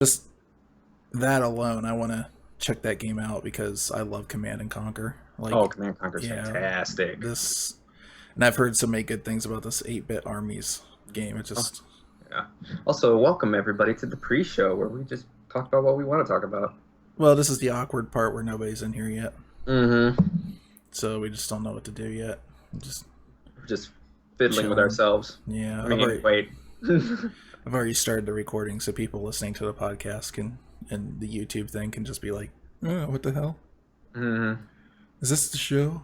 Just that alone, I want to check that game out because I love Command and Conquer. Oh, Like, Command Conquer's yeah, fantastic. this, and I've heard so many good things about this 8-bit armies game. It Oh, just, yeah. Also, welcome everybody to the pre-show where we just talk about what we want to talk about. well, this is the awkward part where nobody's in here yet, Mm-hmm. so we just don't know what to do yet. Just We're just fiddling with chilling. ourselves. Yeah, I mean, wait. I've already started the recording, so people listening to the podcast can and the YouTube thing can just be like, "Oh, what the hell? Mm-hmm. Is this the show?"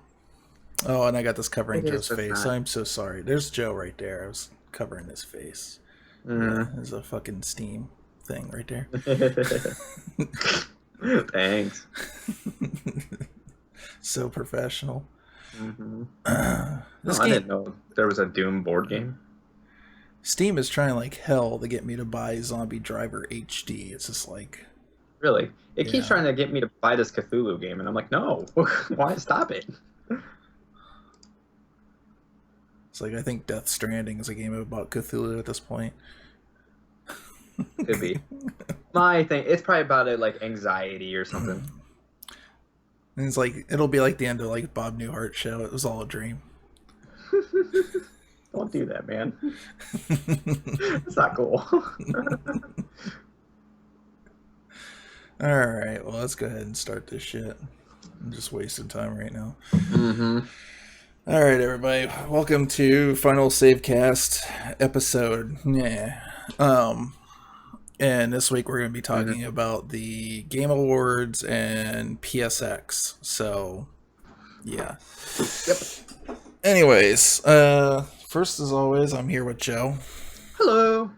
Oh, and I got this covering It is Joe's just face. not. I'm so sorry. There's Joe right there. I was covering his face. Yeah, Mm-hmm. there's a fucking Steam thing right there. Thanks. So professional. Mm-hmm. This Oh, I game, didn't know there was a Doom board game. Steam is trying like hell to get me to buy Zombie Driver HD. It's just like, Really? It keeps yeah. trying to get me to buy this Cthulhu game, and I'm like, no. Why stop it? It's like I think Death Stranding is a game about Cthulhu at this point. Could be. My thing, it's probably about it like anxiety or something. And it's like it'll be like the end of like Bob Newhart show. It was all a dream. Don't do that, man. It's not cool. All right, well let's go ahead and start this shit. I'm just wasting time right now. Mm-hmm. All right, everybody, welcome to Final Savecast episode. Yeah. And this week we're going to be talking about the Game Awards and PSX. So, yeah. Yep. Anyways, first as always, I'm here with Joe. Hello.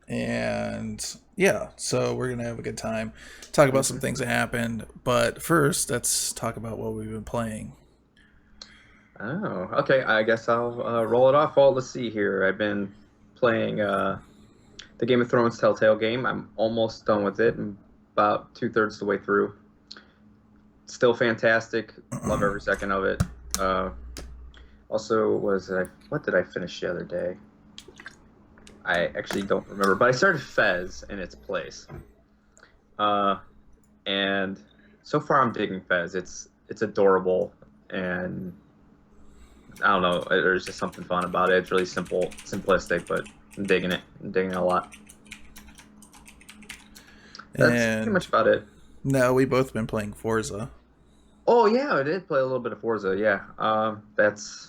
And yeah, so we're going to have a good time. Talk about some things that happened. But first, let's talk about what we've been playing. Oh, okay. I guess I'll roll it off. Well, let's see here. I've been playing the Game of Thrones Telltale game. I'm almost done with it. I'm about 2/3 the way through. Still fantastic. Love every second of it. Also, what did I finish the other day? I actually don't remember, but I started Fez in its place. And so far I'm digging Fez. It's adorable, and I don't know. There's just something fun about it. It's really simplistic, but I'm digging it. I'm digging it a lot. That's pretty much about it. No, we both been playing Forza. Oh yeah, I did play a little bit of Forza. Yeah, that's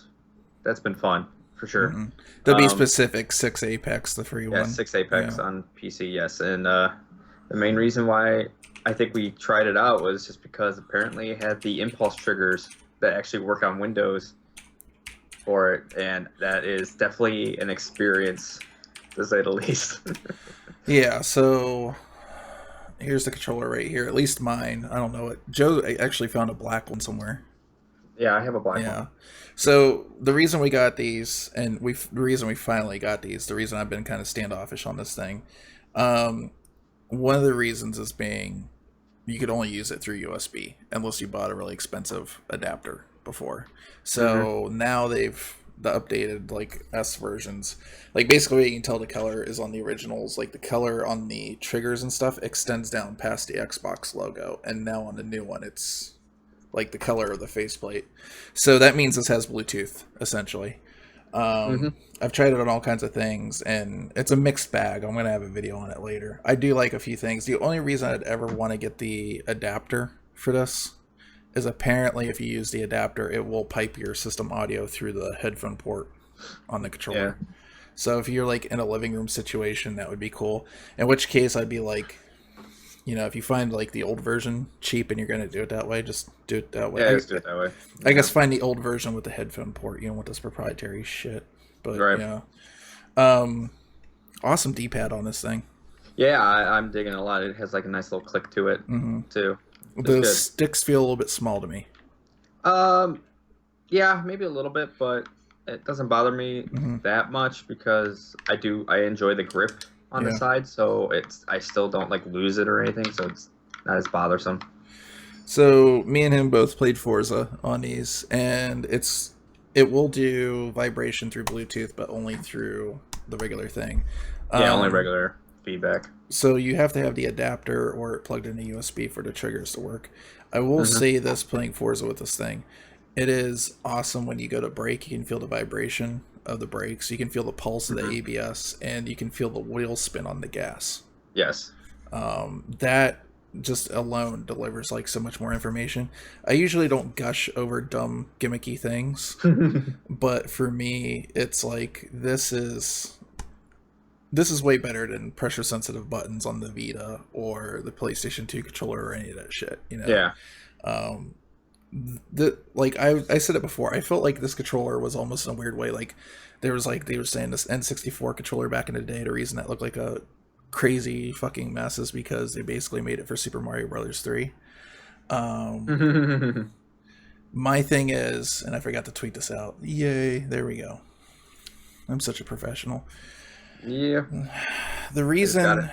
been fun for sure. Mm-hmm. To be specific, 6 Apex, the free one. 6 Apex on PC. Yes, and the main reason why I think we tried it out was just because apparently it had the impulse triggers that actually work on Windows for it, and that is definitely an experience, to say the least. Yeah, so here's the controller right here. At least mine. I don't know it. Joe actually found a black one somewhere. Yeah, I have a black one. So the reason we got these, and the reason we finally got these, the reason I've been kind of standoffish on this thing, one of the reasons is being you could only use it through USB unless you bought a really expensive adapter before. So now they've the updated like S versions. Like basically you can tell the color is on the originals. Like the color on the triggers and stuff extends down past the Xbox logo, and now on the new one it's like the color of the faceplate. So that means this has Bluetooth essentially. I've tried it on all kinds of things, and it's a mixed bag. I'm going to have a video on it later. I do like a few things. The only reason I'd ever want to get the adapter for this is apparently if you use the adapter, it will pipe your system audio through the headphone port on the controller. Yeah. So if you're like in a living room situation, that would be cool. In which case, I'd be like, you know, if you find like the old version cheap and you're going to do it that way, just do it that way. Yeah, just do it that way. I guess find the old version with the headphone port, you know, with this proprietary shit. But yeah. Awesome D-pad on this thing. Yeah, I'm digging it a lot. It has like a nice little click to it too. The sticks feel a little bit small to me. Yeah, maybe a little bit, but it doesn't bother me that much because I enjoy the grip on the side, so I still don't like lose it or anything, so it's not as bothersome. So me and him both played Forza on these, and it will do vibration through Bluetooth, but only through the regular thing. Yeah, only regular. feedback. So you have to have the adapter or plugged into USB for the triggers to work. I will Hmm. say this, playing Forza with this thing, it is awesome when you go to brake. You can feel the vibration of the brakes. You can feel the pulse of the Hmm. ABS, and you can feel the wheel spin on the gas. Yes. That just alone delivers like so much more information. I usually don't gush over dumb gimmicky things, but for me, it's like this is way better than pressure sensitive buttons on the Vita or the PlayStation 2 controller or any of that shit, you know. Yeah. Um the like I said it before, I felt like this controller was almost in a weird way like there was like they were saying this N64 controller back in the day, the reason that looked like a crazy fucking mess is because they basically made it for Super Mario Brothers 3. Um my thing is, and I forgot to tweet this out. Yay, there we go. I'm such a professional. Yeah. The I just got it. reason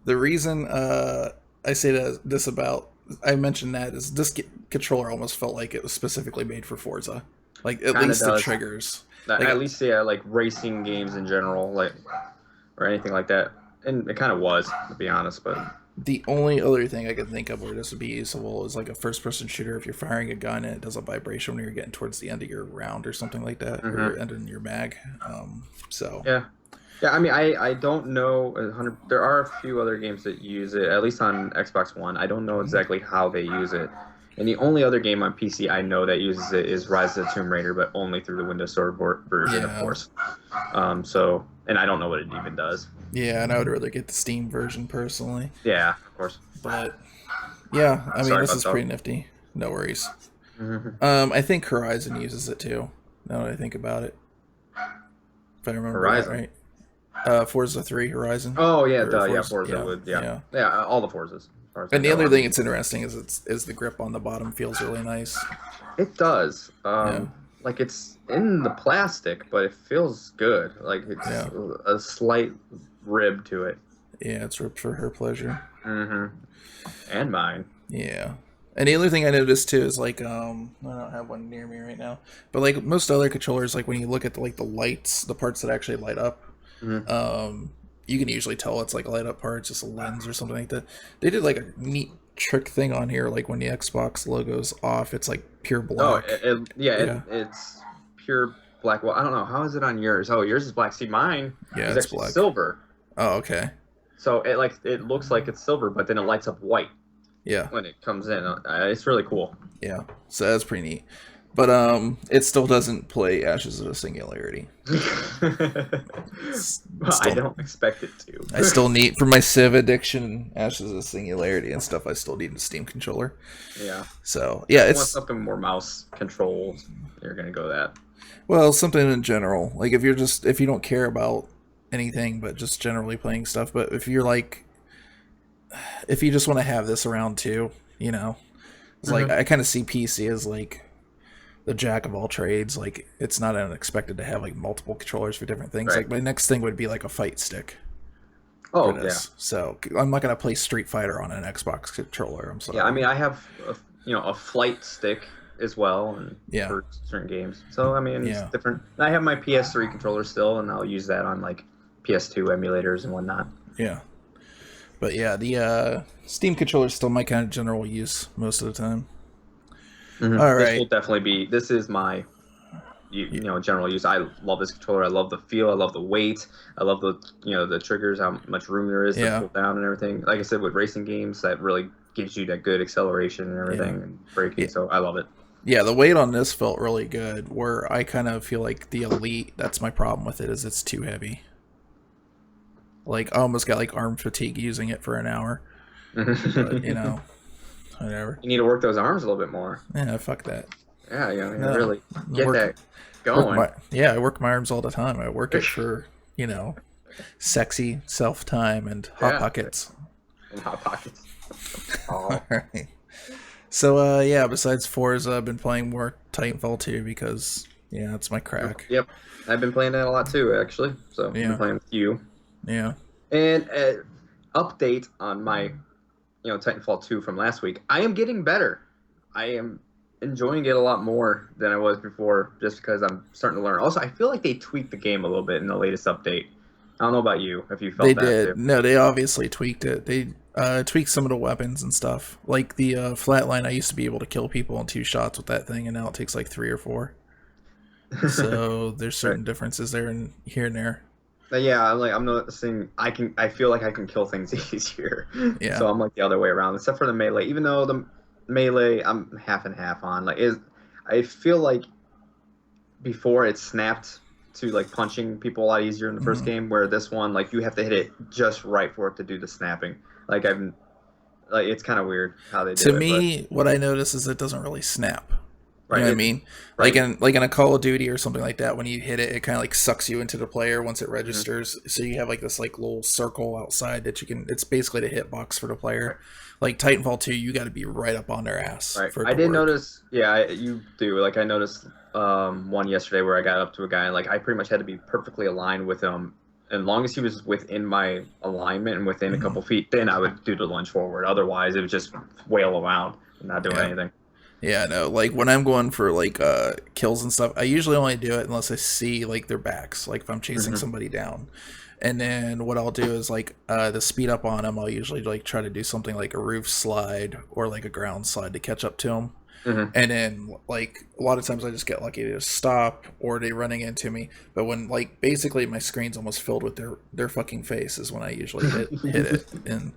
the reason I say this about I mentioned that is this controller almost felt like it was specifically made for Forza, like at Kind of least the does. triggers. At Like least, yeah, like racing games in general, like or anything like that. And it kind of was, to be honest. But the only other thing I can think of where this would be useful is like a first-person shooter. If you're firing a gun and it does a vibration when you're getting towards the end of your round or something like that, or hmm. ending your mag. So Yeah, yeah. I mean, I don't know 100. There are a few other games that use it, at least on Xbox One. I don't know exactly how they use it. And the only other game on PC I know that uses it is Rise of the Tomb Raider, but only through the Windows Store version, of yeah, course. So, and I don't know what it even does. yeah, and I would rather get the Steam version personally, Yeah, of course. but yeah, I mean Sorry this about is that. pretty nifty. No worries. Mhm. I think Horizon uses it too. Now that I think about it, if I remember that Horizon. right. Forza 3 Horizon Oh yeah, or duh, yeah, Forza, Forza yeah, would, yeah, yeah. yeah, all the Forzas, as far as I And the know. other I thing mean, that's interesting is the grip on the bottom feels really nice. it does. Yeah, Like it's in the plastic, but it feels good. Like it's yeah, a slight rib to it. yeah. It's ripped for her pleasure. Hmm. And mine. Yeah. And the other thing I noticed too is like I don't have one near me right now, but like most other controllers, like when you look at like the lights, the parts that actually light up, Hmm. um, you can usually tell it's like a light up part, it's just a lens or something like that. They did like a neat trick thing on here, like when the Xbox logo's off, it's like pure Oh, black. yeah, Yeah, it's pure black. Well, I don't know. How is it on yours? Oh, yours is black. See, mine yeah, is it's actually black. silver. Oh, okay. So it looks like it's silver, but then it lights up white Yeah, when it comes in. It's really cool. yeah. So that's pretty neat. But it still doesn't play Ashes of the Singularity. It's I still don't expect it I to. still need for my Civ addiction, Ashes of Singularity and stuff. I still need a Steam controller. Yeah. So Yeah, yeah, if you want it's something more mouse controlled, you're gonna go that. well something in general. Like if you don't care about anything but just generally playing stuff. But if you're like if you just want to have this around too, you know, it's like Hmm. I kind of see PC as like the jack of all trades. Like it's not unexpected to have like multiple controllers for different things. Right. Like my next thing would be like a fight stick for Oh yeah, this. So I'm not gonna play Street Fighter on an Xbox controller. I'm yeah. I sorry. mean, I have a flight stick as well, and Yeah, for certain games. So I mean, it's yeah, different. I have my PS3 controller still, and I'll use that on like PS2 emulators and whatnot. yeah. But yeah, the Steam controller is still my kind of general use most of the time. All This will right. definitely be. This is my general use. I love this controller. I love the feel. I love the weight. I love the triggers, how much room there is to Yeah, pull down and everything. Like I said, with racing games, that really gives you that good acceleration and yeah, everything and braking. yeah. So I love it. Yeah, the weight on this felt really good. Where I kind of feel like the Elite, that's my problem with it, is it's too heavy. Like I almost got like arm fatigue using it for an hour. But you You know, whatever. need to work those arms a little bit more. Yeah, fuck that. Yeah, No, really I get that work going. my I work my arms all the time. I work it for you know sexy self time and hot Yeah, pockets. in hot pockets. All Oh, right. So yeah, besides Forza, I've been playing more Titanfall 2 because yeah, it's my crack. yep. I've been playing that a lot too, actually. So I've been Yeah, playing with you. yeah, And update on my, Titanfall 2 from last week. I am getting better. I am enjoying it a lot more than I was before, just because I'm starting to learn. Also, I feel like they tweaked the game a little bit in the latest update. I don't know about you if you They felt that too. did. No, they obviously tweaked it. They tweaked some of the weapons and stuff. Like the flatline, I used to be able to kill people in 2 shots with that thing, and now it takes like 3 or 4. So there's Right. certain differences there and here and there. But yeah, I'm noticing I feel like I can kill things easier. Yeah. So I'm like the other way around, except for the melee. Even though the melee I'm half and half on. Like is I feel like before it snapped to like punching people a lot easier in the first Mhm. game, where this one like you have to hit it just right for it to do the snapping. Like I'm like it's kind of weird how they To do it, but me, what I notice is it doesn't really snap. You know right what I it mean? right. Like in a Call of Duty or something like that, when you hit it, it kind of like sucks you into the player once it Mhm. registers. So you have like this like little circle outside that you can. It's basically the hitbox for the Right. player. Like Titanfall 2, you got to be right up on their ass Right. for it I to did work. notice, yeah, you do. Like I noticed one yesterday where I got up to a guy and like I pretty much had to be perfectly aligned with him. As long as he was within my alignment and within a Hmm. couple feet, then I would do the lunge forward. Otherwise, it would just wail around and not doing Yeah, anything. yeah. No, like when I'm going for like kills and stuff, I usually only do it unless I see like their backs. Like if I'm chasing Hmm. somebody down. And then what I'll do is like the speed up on them. I'll usually like try to do something like a roof slide or like a ground slide to catch up to them. Hmm. And then like a lot of times I just get lucky to just stop or they running into me. But when like basically my screen's almost filled with their fucking face is when I usually hit it. And Then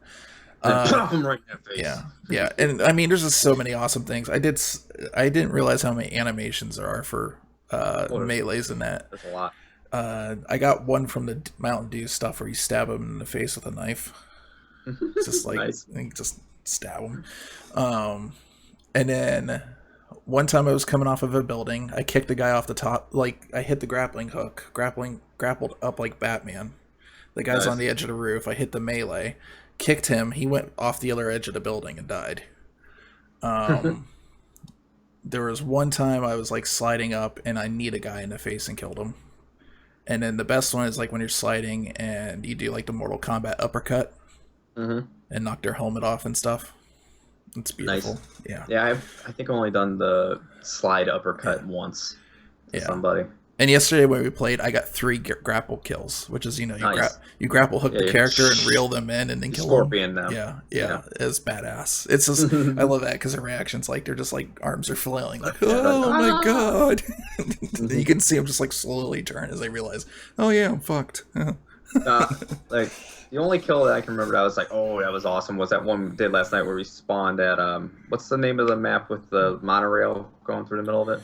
uh pop him right in the face. yeah, yeah. And I mean there's just so many awesome things. I didn't realize how many animations there are for Oh, melees in that. there's a lot. I got one from the Mountain Dew stuff where you stab him in the face with a knife. It's just like Nice. just stab him. Um, and then one time I was coming off of a building, I kicked the guy off the top. Like I hit the grappling hook, grappled up like Batman. The guy's on Nice. the edge of the roof. I hit the melee, kicked him. He went off the other edge of the building and died. Um, there was one time I was like sliding up and I kneed a guy in the face and killed him. And then the best one is like when you're sliding and you do like the Mortal Kombat uppercut Hmm. and knock their helmet off and stuff. It's Nice. beautiful. Yeah, Yeah, I think I've only done the slide yeah, uppercut once to yeah. somebody. And yesterday when we played, I got 3 grapple kills, which is Nice. you grapple hook Yeah, the character and reel them in and then you kill them. scorpion them. Yeah, Yeah. yeah, it's badass. It's just I love that because their reactions like they're just like arms are flailing like Yeah, like, oh my ah! god. You Mhm. can see them just like slowly turn as they realize oh yeah I'm fucked. Uh, like the only kill that I can remember that I was like, oh, that was awesome was that one we did last night where we spawned at what's the name of the map with the monorail going through the middle of it?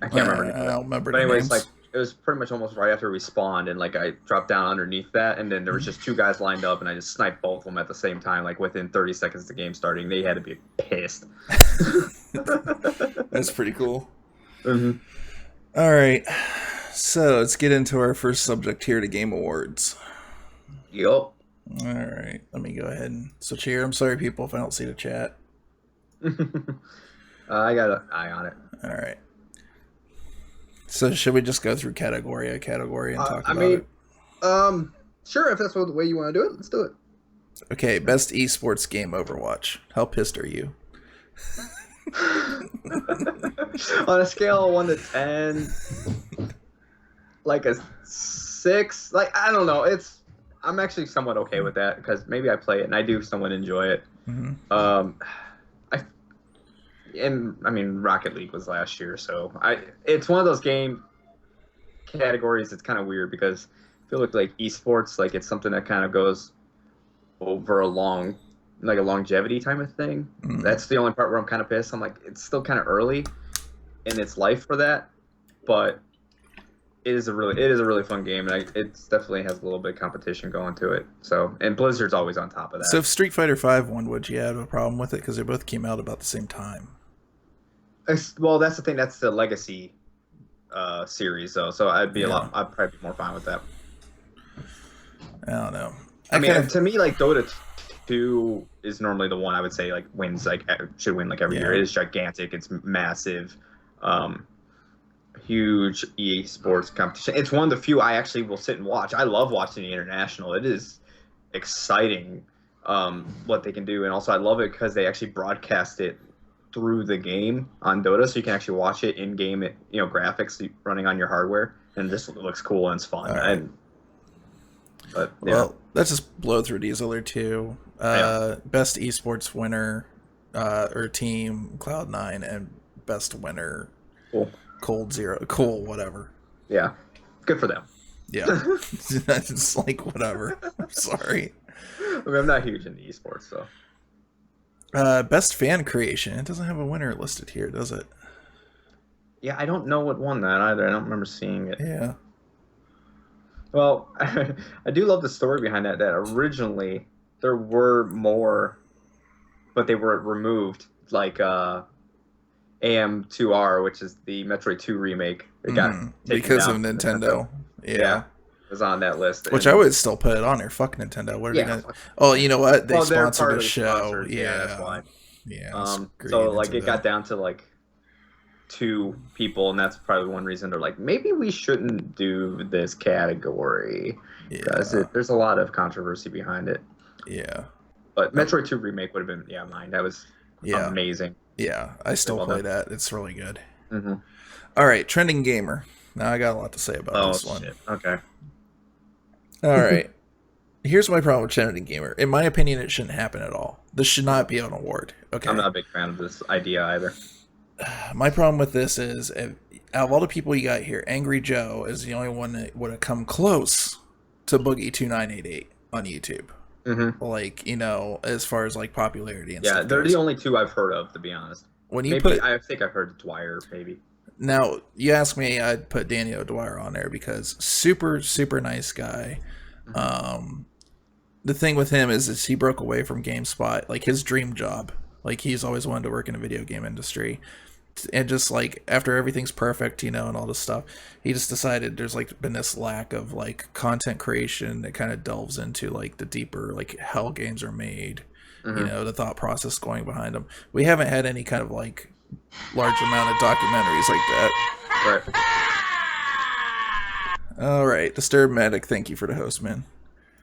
I can't remember the name I of it. don't remember But the anyways, like names. it was pretty much almost right after we spawned and like I dropped down underneath that and then there was just two guys lined up and I just sniped both of them at the same time, like within 30 seconds of the game starting. They had to be pissed. That's pretty cool. Hmm. All right, so let's get into our first subject here, the Game Awards. Yup. All right, let me go ahead and switch here. I'm sorry, people, if I don't see the chat. I got an eye on it. All right. So should we just go through category and talk I about mean, it? sure, if that's the way you want to do it, let's do it. Okay, best esports game Overwatch. How pissed are you? On a scale of 1 to 10, like a 6. Like I don't know. I'm actually somewhat okay with that because maybe I play it and I do somewhat enjoy it. Mm-hmm. I and I mean Rocket League was last year, so it's one of those game categories that's kind of weird because I feel like esports like it's something that kind of goes over a like a longevity type of thing. Mm-hmm. That's the only part where I'm kind of pissed. I'm like it's still kind of early in its life for that, but it is a really fun game, and it definitely has a little bit of competition going to it. So, and Blizzard's always on top of So that. if Street Fighter V won, would you have a problem with it? Because they both came out about the same time. Well, that's the thing. That's the Legacy series, though. So Yeah, I'd probably be more fine with that. I don't know. I I kind mean, of to me, like Dota 2 is normally the one I would say like wins, like should win like every year. yeah. It is gigantic. It's massive. Um, Huge EA Sports competition. It's one of the few I actually will sit and watch. I love watching the international. It is exciting what they can do, and also I love it because they actually broadcast it through the game on Dota, so you can actually watch it in game. Graphics running on your hardware, and this looks cool and it's fun. All right. And But yeah, Well, let's just blow through these other two. yeah, Best esports winner or team Cloud9, and best winner cool. Cold Zero. Cool, whatever. Yeah, good for them. Yeah, it's like whatever. I'm sorry. I mean, I'm not huge into esports, so. Best fan creation. It doesn't have a winner listed here, does it? Yeah, I don't know what won that either. I don't remember seeing it. Yeah. Well, I do love the story behind that. That originally there were more, but they were removed. Like AM2R, which is the Metroid 2 remake. It got taken Because of down from Nintendo. Yeah. It was on that list. Which And, I would still put it on there. Fuck Nintendo. What are they yeah, gonna? Oh, you know what? They well, they're sponsored part a of the show. sponsors. Yeah, that's why. Yeah. So like it got down to like 2 people, and that's probably one reason they're like, maybe we shouldn't do this category because there's a lot of controversy behind it. Yeah. But Metroid 2 remake would have been mine. That was amazing. Yeah, I still play that. It's really good. Mm-hmm. All right, trending gamer. Now I got a lot to say about this one. Shit. Okay. All right. Here's my problem with trending gamer. In my opinion, it shouldn't happen at all. This should not be an award. Okay. I'm not a big fan of this idea either. My problem with this is, out of all the people you got here, Angry Joe is the only one that would have come close to Boogie2988 on YouTube. Mm-hmm. Like, as far as like popularity and stuff. Yeah, they're the only 2 I've heard of, to be honest. When you I think I've heard Dwyer, maybe. Now, you ask me, I'd put Danny O'Dwyer on there because super, super nice guy. The thing with him is he broke away from GameSpot, like his dream job. Like he's always wanted to work in the video game industry. And just like after everything's perfect, and all this stuff, he just decided there's like been this lack of like content creation that kind of delves into like the deeper, like how games are made, the thought process going behind them. We haven't had any kind of like large amount of documentaries like that. Right. All right, Disturbed Medic, thank you for the host, man.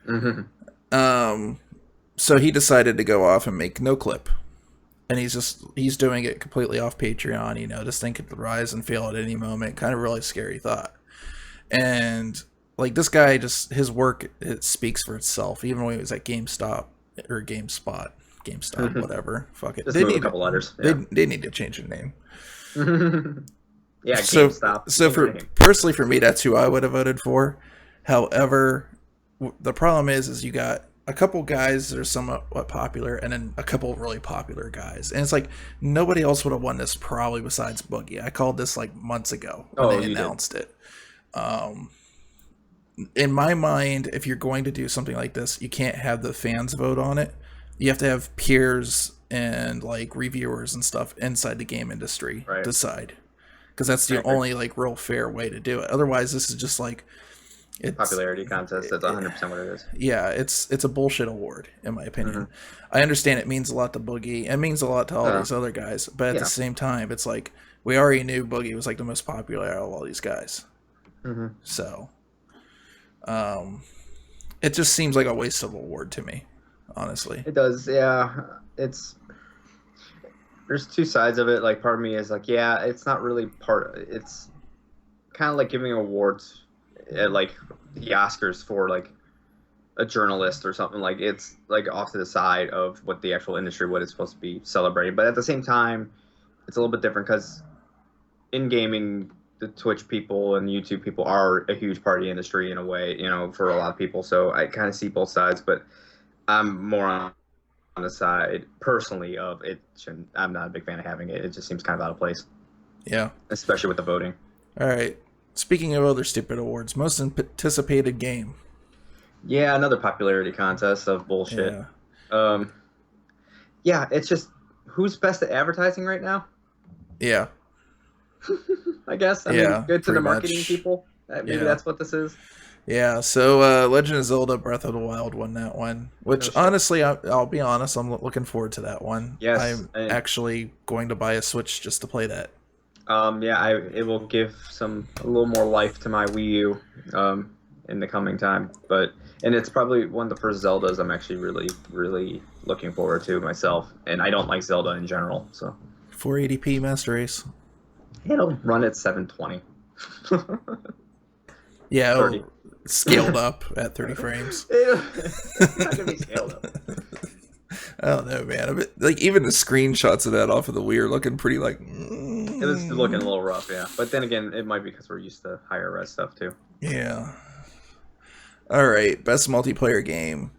Mm-hmm. So he decided to go off and make No Clip. And he's doing it completely off Patreon, this thing could rise and fail at any moment. Kind of really scary thought. And like this guy, just his work, it speaks for itself. Even when he was at GameStop or GameSpot, whatever. Fuck it. Just move a couple letters. Yeah. They need to change the name. Yeah, GameStop. So personally for me, that's who I would have voted for. However, the problem is you got a couple guys that are somewhat popular, and then a couple really popular guys, and it's like nobody else would have won this probably besides Boogie. I called this like months ago when they announced it. In my mind, if you're going to do something like this, you can't have the fans vote on it. You have to have peers and like reviewers and stuff inside the game industry decide, because that's the only like real fair way to do it. Otherwise, this is just like popularity contest. That's 100% what it is. Yeah, it's a bullshit award in my opinion. I understand it means a lot to Boogie. It means a lot to all these other guys, but at the same time, it's like we already knew Boogie was like the most popular out of all these guys. So, it just seems like a waste of award to me, honestly. It does, yeah. There's 2 sides of it. Like part of me is like, yeah, it's not really it's kind of like giving awards at like the Oscars for like a journalist or something. Like it's like off to the side of what the actual industry, what it's supposed to be celebrating. But at the same time, it's a little bit different because in gaming, the Twitch people and YouTube people are a huge part of the industry in a way, for a lot of people. So I kind of see both sides, but I'm more on the side personally of it. I'm not a big fan of having it. It just seems kind of out of place. Yeah. Especially with the voting. All right. Speaking of other stupid awards, most anticipated game. Yeah, another popularity contest of bullshit. Yeah, it's just who's best at advertising right now? Yeah. I guess. I mean, good to the marketing people. Maybe that's what this is. Yeah, so Legend of Zelda Breath of the Wild won that one, which honestly, I'll be honest, I'm looking forward to that one. Yes. I'm actually going to buy a Switch just to play that. It will give a little more life to my Wii U in the coming time. And it's probably one of the first Zeldas I'm actually really, really looking forward to myself. And I don't like Zelda in general, so. 480p Master Race. It'll run at 720. Yeah, scaled up at 30 frames. It's not gonna be scaled up. I don't know, man. Like even the screenshots of that off of the Wii are looking pretty like. It was looking a little rough, yeah. But then again, it might be because we're used to higher res stuff too. Yeah. All right, best multiplayer game,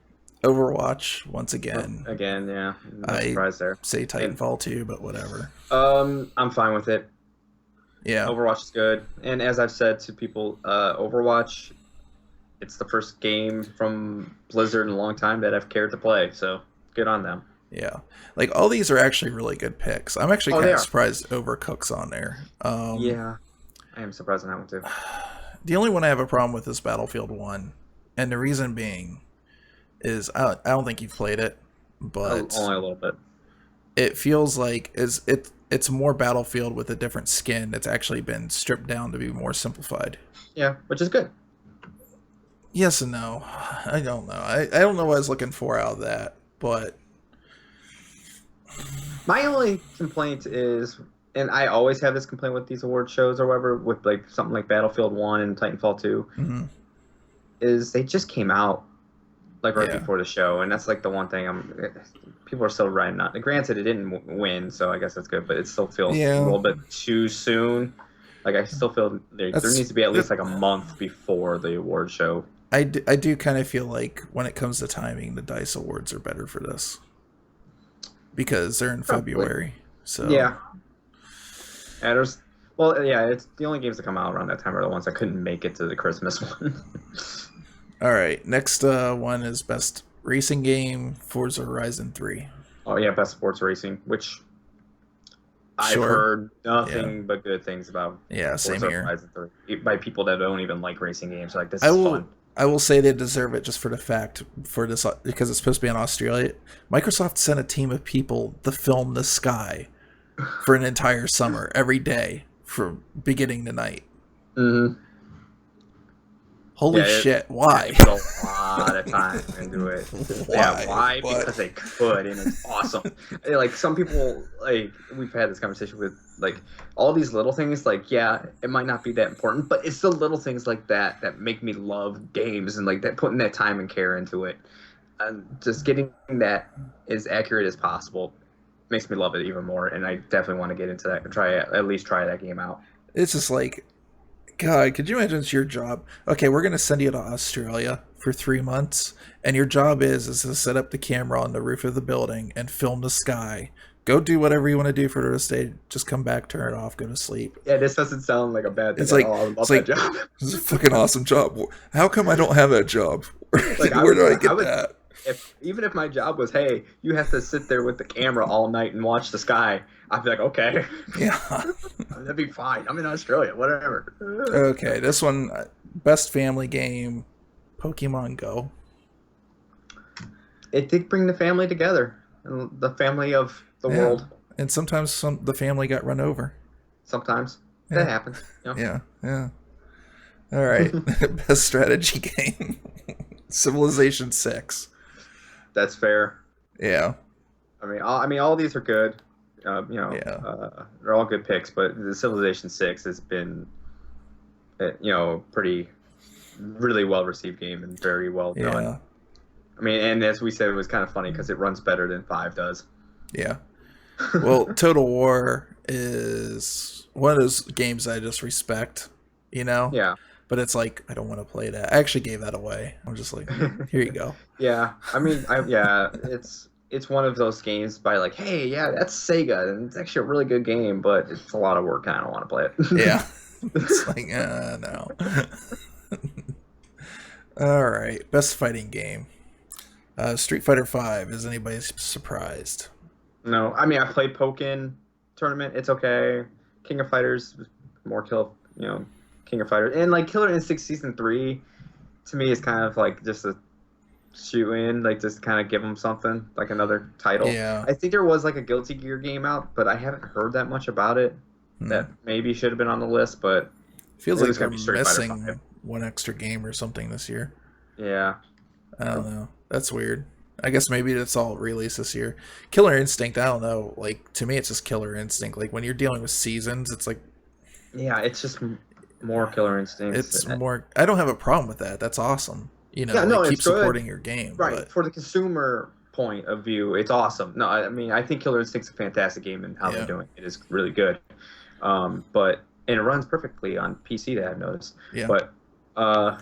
Overwatch once again. Again, yeah. No I surprise there. say Titanfall too, but whatever. I'm fine with it. Yeah. Overwatch is good, and as I've said to people, Overwatch, it's the first game from Blizzard in a long time that I've cared to play. So good on them. Yeah, like all these are actually really good picks. I'm actually kind of surprised Overcook's on there. Yeah, I am surprised on that one too. The only one I have a problem with is Battlefield 1, and the reason being is I don't think you've played it, but only a little bit. It feels like it's more Battlefield with a different skin. It's actually been stripped down to be more simplified. Yeah, which is good. Yes and no. I don't know. I don't know what I was looking for out of that, but my only complaint is, and I always have this complaint with these award shows or whatever, with like something like Battlefield 1 and Titanfall 2, is they just came out like right before the show, and that's like the one thing people are still riding on. Granted, it didn't win, so I guess that's good, but it still feels a little bit too soon. Like I still feel there needs to be at least like a month before the award show. I do kind of feel like when it comes to timing, the DICE Awards are better for this. Because they're in February, so yeah. It's the only games that come out around that time are the ones that couldn't make it to the Christmas one. All right, next one is best racing game, Forza Horizon 3. Oh yeah, best sports racing, which I've heard nothing but good things about. Yeah, same Forza here. Horizon 3 by people that don't even like racing games. Like this is fun. I will say they deserve it just for the fact for this because it's supposed to be in Australia. Microsoft sent a team of people to film the sky for an entire summer, every day, from beginning to night. Mm-hmm. Holy shit! Why? They put a lot of time into it. Why? What? Because they could, and it's awesome. Like some people, like we've had this conversation with, like all these little things. Like it might not be that important, but it's the little things like that that make me love games, and like that putting that time and care into it, and just getting that as accurate as possible makes me love it even more. And I definitely want to get into that and at least try that game out. It's just like, God, could you imagine it's your job? Okay, we're going to send you to Australia for 3 months, and your job is to set up the camera on the roof of the building and film the sky. Go do whatever you want to do for the rest of the day. Just come back, turn it off, go to sleep. Yeah, this doesn't sound like a bad thing. It's like, I love that job. This is a fucking awesome job. How come I don't have that job? Where do I get that? Even if my job was, hey, you have to sit there with the camera all night and watch the sky, I'd be like, okay. Yeah. That'd be fine. I'm in Australia, whatever. Okay, this one, best family game, Pokemon Go. It did bring the family together, the family of the world. And sometimes the family got run over. Sometimes. That happens. Yeah. All right, best strategy game, Civilization 6. That's fair. Yeah. I mean, all these are good. They're all good picks, but the Civilization 6 has been, really well received game and very well done. Yeah. I mean, and as we said, it was kind of funny because it runs better than 5 does. Yeah. Well, Total War is one of those games I just respect, Yeah. But it's like, I don't want to play that. I actually gave that away. I'm just like, here you go. Yeah. I mean, it's one of those games by like, hey, that's Sega, and it's actually a really good game, but it's a lot of work, and I don't want to play it. Yeah. It's like, no. All right. Best fighting game. Street Fighter V. Is anybody surprised? No. I mean, I played Pokken Tournament. It's okay. King of Fighters, more King of Fighters. And like Killer Instinct Season 3, to me, is kind of like just a shoe in, like just kind of give them something, like another title. Yeah. I think there was like a Guilty Gear game out, but I haven't heard that much about it. That maybe should have been on the list, but feels like they're missing one extra game or something this year. Yeah. I don't know. That's weird. I guess maybe it's all released this year. Killer Instinct, I don't know. Like, to me, it's just Killer Instinct. Like, when you're dealing with seasons, it's like... Yeah, it's just... more Killer Instincts. It's more. I don't have a problem with that. That's awesome. You know, Yeah, no, like it's keep good. supporting your game, Right. but For the consumer point of view, it's awesome. No, I mean, I think Killer Instinct's a fantastic game and how they're yeah, doing it is really good. But and it runs perfectly on PC that I've noticed. yeah. But uh,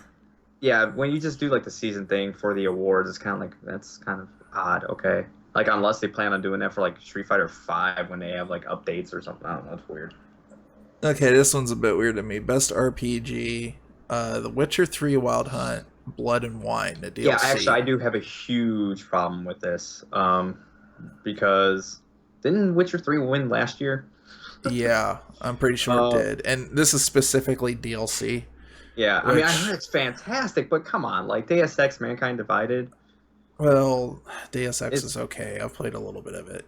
yeah, when you just do like the season thing for the awards, it's kind of like that's kind of odd. Okay, like unless they plan on doing that for like Street Fighter Five when they have like updates or something. I don't know. It's weird. Okay, this one's a bit weird to me. Best RPG: The Witcher 3: Wild Hunt, Blood and Wine, the Yeah, actually, DLC. I do have a huge problem with this. Because didn't Witcher 3 win last year? Yeah, I'm pretty sure it Um, did. And this is specifically DLC, yeah, I mean, I heard which, it's fantastic, but come on, like Deus Ex: Mankind Divided. well, Deus Ex It's is okay. I've played a little bit of it.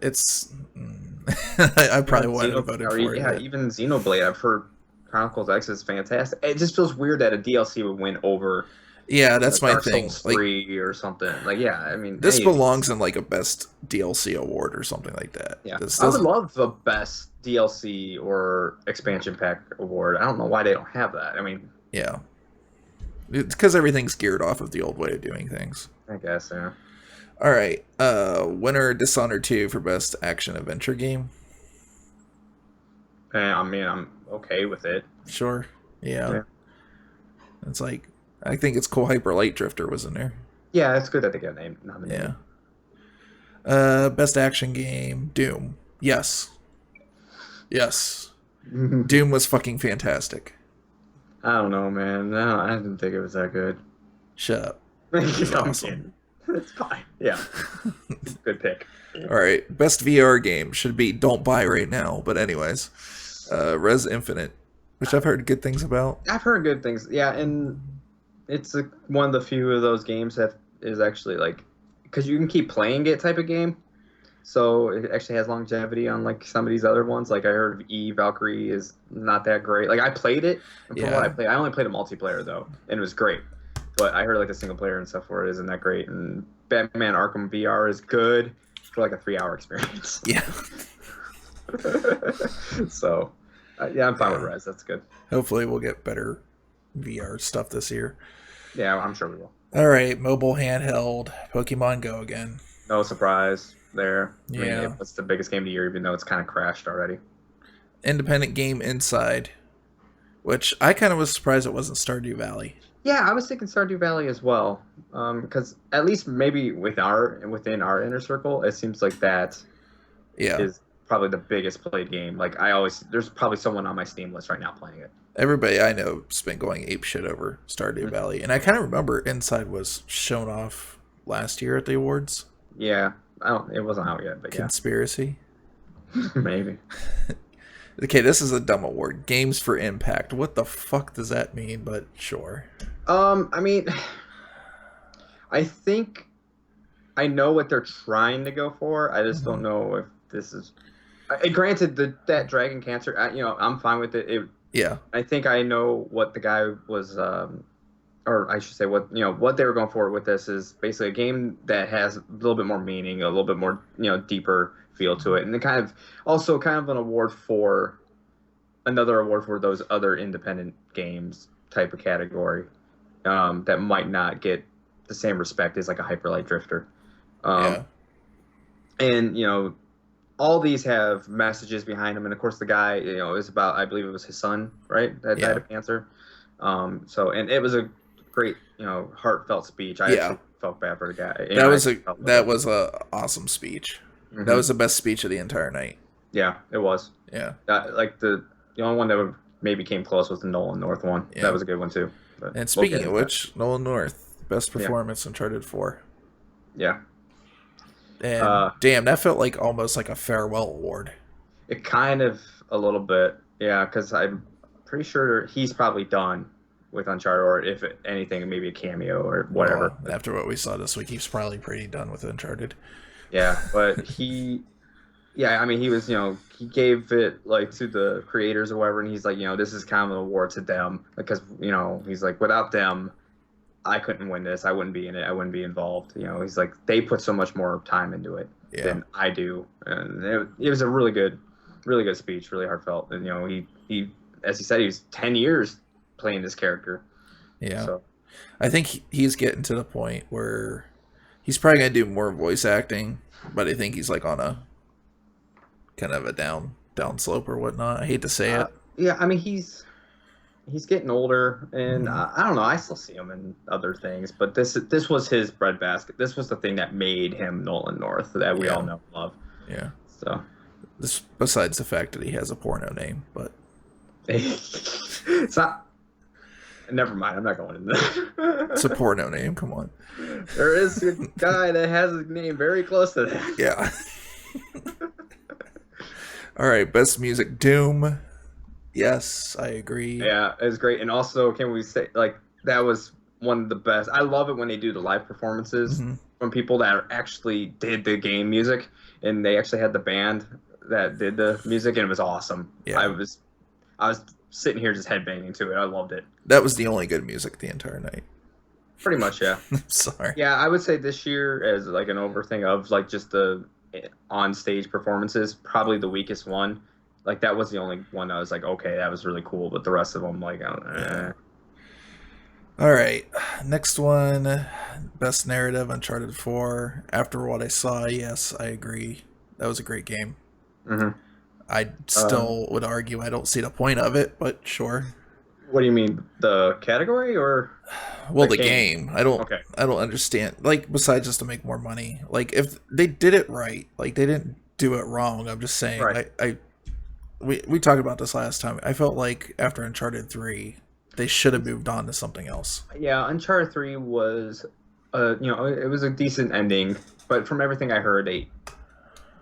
I probably wouldn't have voted Or for it, yeah, but even Xenoblade. I've heard Chronicles X is fantastic. It just feels weird that a DLC would win over yeah, that's my Dark thing. Souls Like, 3 or something. Like, yeah, I mean, this any of belongs these. in like a best DLC award or something like that. Yeah, This I would doesn't. love the best DLC or expansion pack award. I don't know why they don't have that. I mean, Yeah, it's because everything's geared off of the old way of doing things. I guess, yeah. All right, winner Dishonored 2 for best action adventure game. I mean, I'm okay with it. Sure. Yeah, Yeah, it's like I think it's cool. Hyper Light Drifter was in there. yeah, it's good that they got named Yeah. nominated. Best action game, Doom. Yes. Yes. Doom was fucking fantastic. I don't know, man. No, I didn't think it was that good. Shut up. It was I'm awesome. kidding. It's fine. Yeah, good pick. All right. Best VR game should be Don't Buy Right Now. But anyways, Res Infinite, which I've heard good things about. I've heard good things. Yeah, and it's one of the few of those games that is actually like, because you can keep playing it type of game. So it actually has longevity on like some of these other ones. Like I heard of Valkyrie is not that great. Like I played it, and from what I Yeah. played, I only played a multiplayer though, and it was great. But I heard like the single player and stuff for it isn't that great. And Batman Arkham VR is good for like a 3 hour experience. Yeah. So yeah, I'm fine with Yeah. Res. That's good. Hopefully we'll get better VR stuff this year. Yeah, I'm sure we will. All right. Mobile handheld Pokemon Go again. No surprise there. I mean, Yeah. it's the biggest game of the year, even though it's kind of crashed already. Independent game Inside, which I kind of was surprised it wasn't Stardew Valley. Yeah, I was thinking Stardew Valley as well, because at least maybe within our inner circle, it seems like that Yeah. is probably the biggest played game. Like there's probably someone on my Steam list right now playing it. Everybody I know has been going ape shit over Stardew Mhm. Valley, and I kind of remember Inside was shown off last year at the awards. Yeah, I don't. It wasn't out yet, but yeah, Conspiracy. maybe. Okay, this is a dumb award. Games for Impact. What the fuck does that mean? But sure. I mean, I think I know what they're trying to go for. I just don't know if this is. Granted, that Dragon Cancer, I'm fine with it. Yeah. I think I know what the guy was, or I should say, what they were going for with this is basically a game that has a little bit more meaning, a little bit more, deeper feel to it, and also kind of another award for those other independent games type of category, that might not get the same respect as like a Hyper Light Drifter, Yeah. and all these have messages behind them, and of course the guy, is about, I believe it was his son, right, that died Yeah. of cancer. And it was a great, heartfelt speech. I Yeah. actually felt bad for the guy. That was a awesome speech. Mhm. That was the best speech of the entire night. Yeah, it was. Yeah. Like the only one that maybe came close was the Nolan North one. Yeah. That was a good one too. But And we'll speaking get of into which, Nolan North, best Yeah. performance Uncharted 4. that. Yeah, And damn, that felt like almost like a farewell award. it kind of a little bit. Yeah, because I'm pretty sure he's probably done with Uncharted, or if anything, maybe a cameo or whatever. Well, after what we saw this week, he's probably pretty done with Uncharted. Yeah, but yeah, I mean, he was, he gave it like to the creators or whatever, and he's like, this is kind of an award to them because, he's like, without them, I couldn't win this. I wouldn't be in it. I wouldn't be involved. He's like, they put so much more time into it Yeah. than I do, and it was a really good speech, really heartfelt, and he, as he said, he was 10 years playing this character. Yeah. So I think he's getting to the point where he's probably gonna do more voice acting, but I think he's like on a kind of a down slope or whatnot. I hate to say it. yeah, I mean he's getting older, and Mhm. I don't know. I still see him in other things, but this was his breadbasket. This was the thing that made him Nolan North that we all Yeah, know and love. yeah. So This besides the fact that he has a porno name, but it's not. Never mind. I'm not going into it's a that. porno name. Come on. There is a guy that has a name very close to that. Yeah. All right. Best music, Doom. Yes, I agree. Yeah, it's great. And also, can we say like that was one of the best? I love it when they do the live performances Hmm. from people that actually did the game music, and they actually had the band that did the music, and it was awesome. Yeah, I was sitting here just headbanging to it. I loved it. that was the only good music the entire night. Pretty much, yeah. Sorry. Yeah, I would say this year as like an over thing of like just the on stage performances, probably the weakest one. Like that was the only one I was like, okay, that was really cool, but the rest of them, like, Yeah. All right. Next one. Best narrative, Uncharted 4. After what I saw, yes, I agree. That was a great game. hmm I Uh, still would argue I don't see the point of it, but sure. what do you mean, the category or Well, the the game? game, Okay, I don't understand. Like, besides just to make more money, like if they did it right, like they didn't do it wrong. I'm just saying. right. We talked about this last time. I felt like after Uncharted 3, they should have moved on to something else. Yeah, Uncharted 3 was, it was a decent ending, but from everything I heard,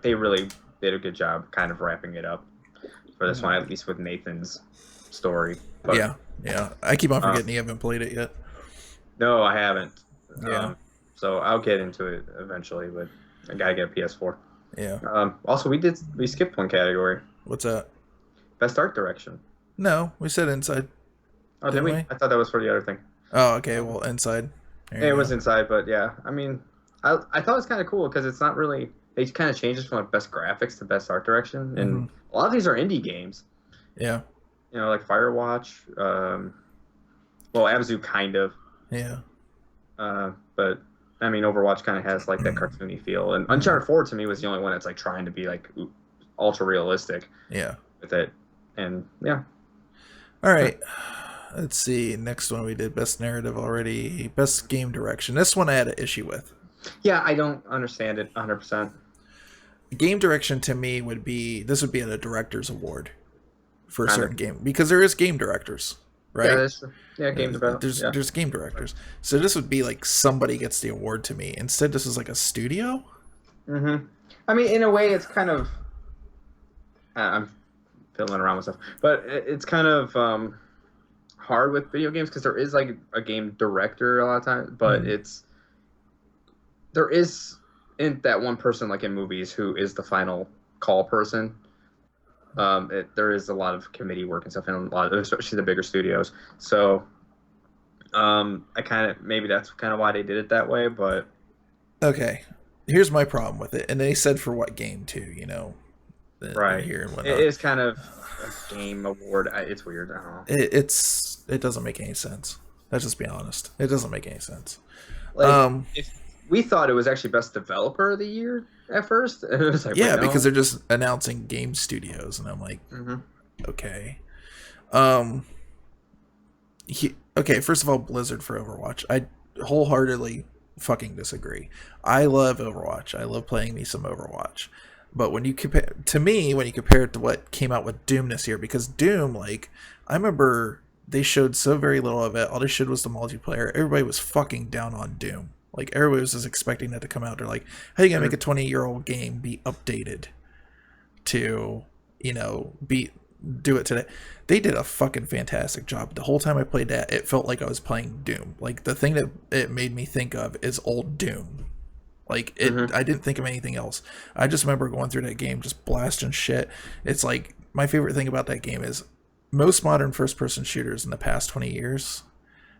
they really did a good job kind of wrapping it up for this one, at least with Nathan's story. But Yeah, yeah. I keep on uh, forgetting you haven't played it yet. no, I haven't. Yeah, So I'll get into it eventually, but I gotta get a PS4. yeah. Also, we skipped one category, What's that? best art direction. No, we said inside, Oh, did didn't we? we? I thought that was for the other thing. Oh, okay. Well, inside. There It you was go. inside, but yeah, I mean, I thought it was kind of cool because it's not really they kind of changes from like best graphics to best art direction, Hmm. and a lot of these are indie games. Yeah, Like Firewatch, well, Abzu kind of, yeah. but I mean, Overwatch kind of has like that cartoony feel, and Uncharted 4 to me was the only one that's like trying to be like ultra realistic Yeah. with it, and yeah, All right. Let's see. Next one we did best narrative already. Best game direction. This one I had an issue with. yeah, I don't understand it 100%. Game direction to me would be this would be a director's award for a Kind of, certain game because there is game directors, yeah, right? that's true. Yeah, game development, There's yeah. there's game directors. So this would be like somebody gets the award to me. Instead, this is like a studio. I mean, in a way, it's kind of I'm fiddling around with stuff, but it's kind of hard with video games because there is like a game director a lot of times, but Mhm. there is in that one person like in movies who is the final call person. There is a lot of committee work and stuff in a lot of, especially the bigger studios. So I kind of maybe that's kind of why they did it that way, but Okay. Here's my problem with it, and they said for what game too, right, here and it whatnot. is kind of a game award. It's weird. I don't know. It doesn't make any sense. Let's just be honest. It doesn't make any sense. Like Um, if we thought it was actually best developer of the year at first, it was like yeah, wait, because no. they're just announcing game studios, and I'm like, hmm okay. Um, okay, first of all, Blizzard for Overwatch. I wholeheartedly fucking disagree. I love Overwatch. I love playing me some Overwatch. But when you compare to me, when you compare it to what came out with Doom this year, because Doom, like, I remember they showed so very little of it. All they showed was the multiplayer. Everybody was fucking down on Doom. Like everybody was just expecting that to come out. They're like, how are you gonna make a 20-year-old game be updated to, be do it today? They did a fucking fantastic job. The whole time I played that, it felt like I was playing Doom. Like the thing that it made me think of is old Doom. Like hmm I didn't think of anything else. I just remember going through that game, just blasting shit. It's like my favorite thing about that game is most modern first-person shooters in the past 20 years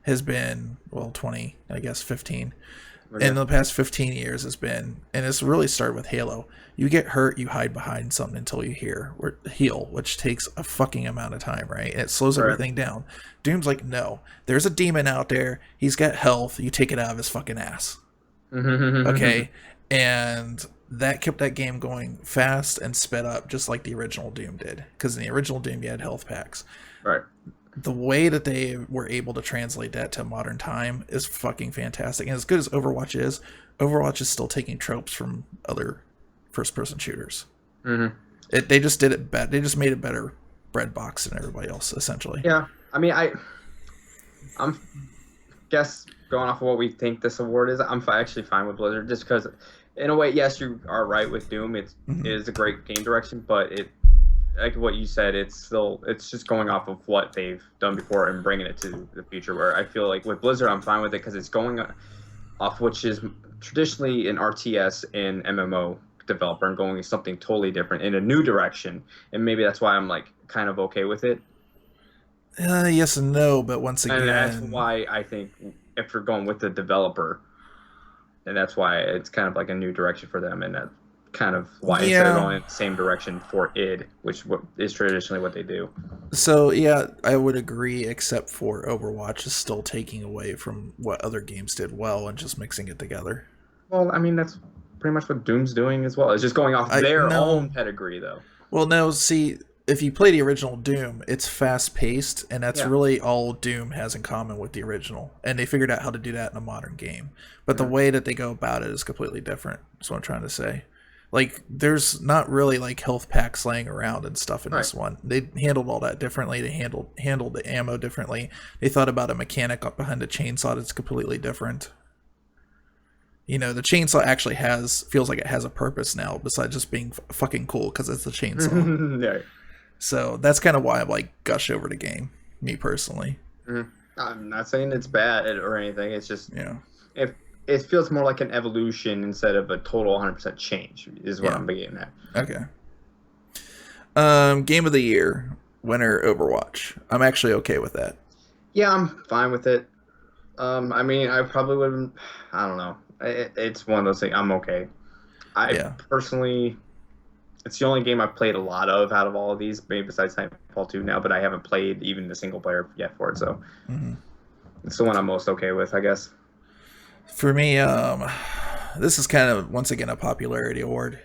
has been 20, I guess 15. in the past 15 years has been, and it's really started with Halo. You get hurt, you hide behind something until you heal, which takes a fucking amount of time, right? And it slows Right. everything down. Doom's like, no, there's a demon out there. He's got health. You take it out of his fucking ass. Okay, and that kept that game going fast and sped up, just like the original Doom did. Because in the original Doom, you had health packs. Right. The way that they were able to translate that to modern time is fucking fantastic. And as good as Overwatch is still taking tropes from other first-person shooters. Mm-hmm. They just did it better. They just made a better bread box than everybody else, essentially. Yeah. I mean, I'm guess going off of what we think this award is, I'm actually fine with Blizzard, just because, in a way, yes, you are right with Doom. It is a great game direction, but it, like what you said, it's just going off of what they've done before and bringing it to the future. Where I feel like with Blizzard, I'm fine with it because it's going off which is traditionally an RTS and MMO developer and going something totally different in a new direction, and maybe that's why I'm like kind of okay with it. Yes and no, but once again, And that's why I think if you're going with the developer, and that's why it's kind of like a new direction for them, and that's kind of why instead of going in the same direction for id, which is traditionally what they do. So yeah, I would agree, except for Overwatch is still taking away from what other games did well and just mixing it together. Well, I mean, that's pretty much what Doom's doing as well. It's just going off their own pedigree, though. Well, no, see, if you play the original Doom, it's fast-paced, and that's really all Doom has in common with the original. And they figured out how to do that in a modern game. But the way that they go about it is completely different. That's what I'm trying to say. Like, there's not really, like, health packs laying around and stuff in this one. They handled all that differently. They handled the ammo differently. They thought about a mechanic up behind the chainsaw that's completely different. You know, the chainsaw actually feels like it has a purpose now, besides just being fucking cool because it's the chainsaw. Yeah. So that's kind of why I like gush over the game, me personally. I'm not saying it's bad or anything. It's just, if it feels more like an evolution instead of a total 100% change is what I'm getting at. Okay. Game of the year winner, Overwatch. I'm actually okay with that. Yeah, I'm fine with it. I mean, I probably wouldn't. I don't know. It's one of those things. I'm okay. Personally, it's the only game I've played a lot of out of all of these, maybe besides Nightfall 2 now, but I haven't played even the single player yet for it, so it's the one I'm most okay with, I guess. For me, this is kind of, once again, a popularity award.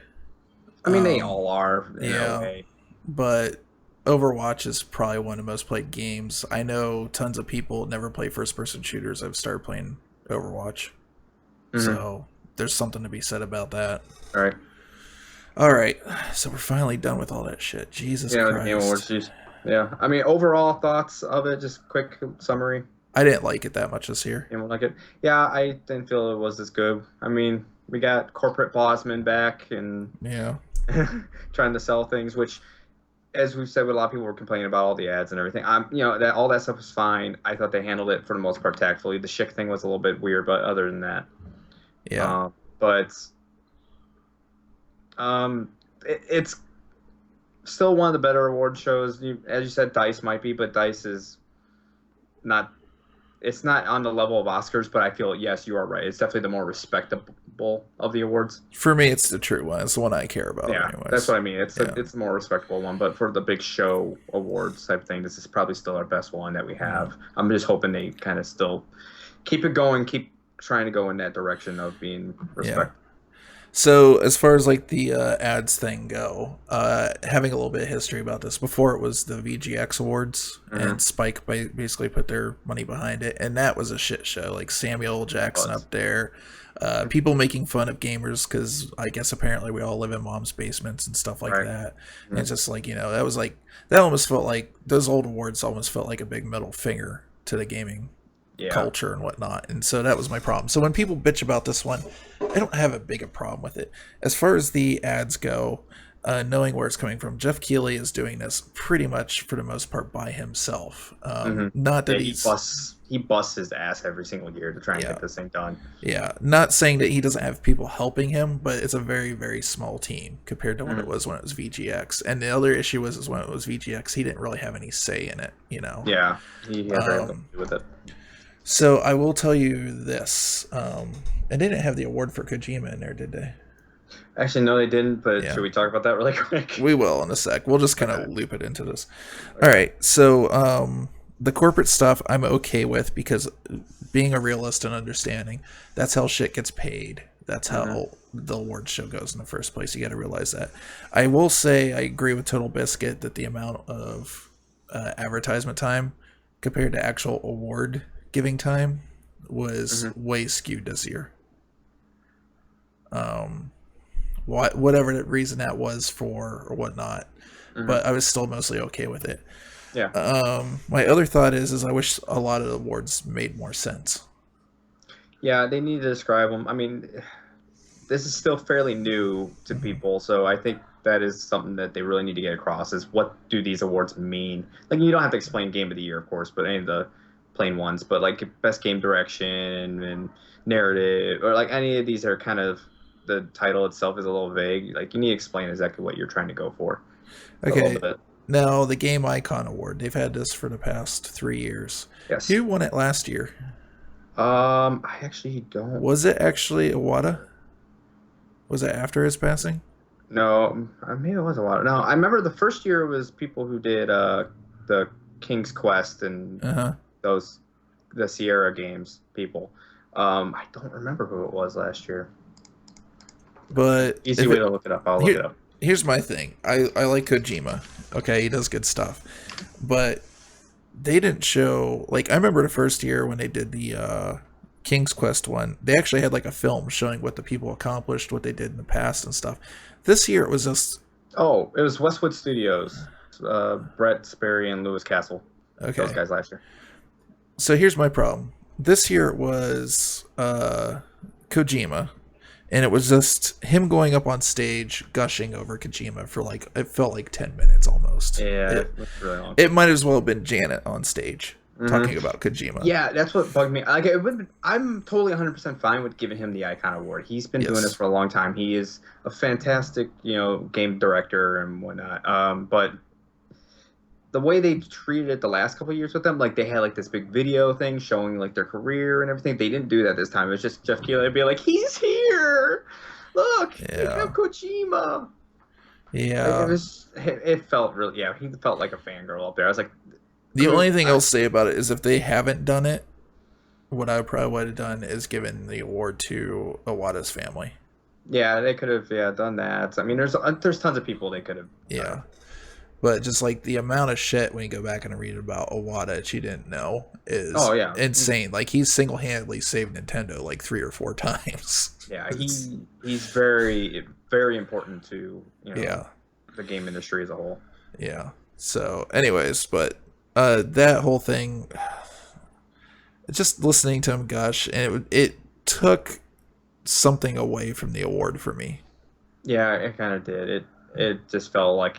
I mean, they all are. In a way. But Overwatch is probably one of the most played games. I know tons of people never play first-person shooters. I've started playing Overwatch. So there's something to be said about that. All right. So we're finally done with all that shit. Jesus Christ. Game Awards. Yeah. I mean, overall thoughts of it, just quick summary. I didn't like it that much this year. You don't like it? Yeah, I didn't feel it was as good. I mean, we got corporate bossman back and trying to sell things, which, as we've said, a lot of people were complaining about all the ads and everything. That all that stuff was fine. I thought they handled it for the most part tactfully. The Schick thing was a little bit weird, but other than that, it's still one of the better award shows. As you said, DICE might be, but DICE is not. It's not on the level of Oscars, but I feel, yes, you are right. It's definitely the more respectable of the awards. For me, it's the true one. It's the one I care about. Yeah, anyways. That's what I mean. It's the more respectable one. But for the big show awards type thing, this is probably still our best one that we have. I'm just hoping they kind of still keep it going, keep trying to go in that direction of being respectful. So as far as like the ads thing go, having a little bit of history about this, before it was the VGX Awards, and Spike basically put their money behind it, and that was a shit show. Like Samuel Jackson up there, people making fun of gamers because I guess apparently we all live in mom's basements and stuff like that. And it's just like, that was like, that almost felt like, those old awards almost felt like a big middle finger to the gaming culture and whatnot. And so that was my problem. So when people bitch about this one, I don't have a big a problem with it. As far as the ads go, knowing where it's coming from, Jeff Keighley is doing this pretty much for the most part by himself. Not that he busts his ass every single year to try and get this thing done. Yeah, not saying that he doesn't have people helping him, but it's a very, very small team compared to what it was when it was VGX. And the other issue is when it was VGX, he didn't really have any say in it. Yeah, he had very little to do with it. So I will tell you this. And they didn't have the award for Kojima in there, did they? Actually, no, they didn't. But should Yeah. we talk about that really quick? We will in a sec. We'll just kind Okay. of loop it into this. All Okay. right. So the corporate stuff I'm okay with because being a realist and understanding, that's how shit gets paid. That's Mm-hmm. how the award show goes in the first place. You got to realize that. I will say I agree with Total Biscuit that the amount of advertisement time compared to actual award giving time was Mm-hmm. way skewed this year. Whatever the reason that was for or whatnot, Mm-hmm. but I was still mostly okay with it. Yeah. My other thought is I wish a lot of the awards made more sense. Yeah, they need to describe them. I mean, this is still fairly new to Mm-hmm. people, so I think that is something that they really need to get across is what do these awards mean? Like you don't have to explain game of the year, of course, but any of the plain ones, but like best game direction and narrative or like any of these are kind of the title itself is a little vague. Like you need to explain exactly what you're trying to go for a little Okay, bit. now the Game Icon Award. They've had this for the past 3 years. Yes. Who won it last year? I actually don't Was it actually Iwata? Was it after his passing? know. Maybe it was a while. No, I remember the first year was people who did the King's Quest and Uh huh. those the Sierra games people. I don't remember who it was last year. But Easy if way it, to look it up. I'll look here, it up. here's my thing. I like Kojima. Okay, he does good stuff, but they didn't show like I remember the first year when they did the King's Quest one. They actually had like a film showing what the people accomplished, what they did in the past and stuff. This year it was just Oh, it was Westwood Studios. Brett Sperry and Lewis Castle. Those okay. guys last year. So here's my problem. This year it was Kojima, and it was just him going up on stage gushing over Kojima for like it felt like 10 minutes almost. Yeah, It it was really long. it might as well have been Janet on stage Hmm. talking about Kojima. Yeah, that's what bugged me. Like, I'm totally 100% fine with giving him the Icon Award. He's been doing this Yes. for a long time. He is a fantastic, game director and whatnot. But the way they treated it the last couple of years with them, like they had like this big video thing showing like their career and everything. They didn't do that this time. It was just Jeff Keighley be like, "He's here! Look, we Yeah. have Kojima." It Yeah. was. It felt really. Yeah, he felt like a fangirl up there. I was like, The "Good." only thing I'll say about it is if they haven't done it, what I probably would have done is given the award to Iwata's family. Yeah, they could have. Yeah, done that. I mean, there's tons of people they could have. Yeah. But just like the amount of shit when you go back and read about Iwata that she didn't know is Oh yeah, insane. Like he's single handedly saved Nintendo like 3 or 4 times. yeah. It's- He's very very important to yeah, the game industry as a whole. yeah. So, anyways, but that whole thing, just listening to him gush, and it took something away from the award for me. Yeah, it kind of did. It just felt like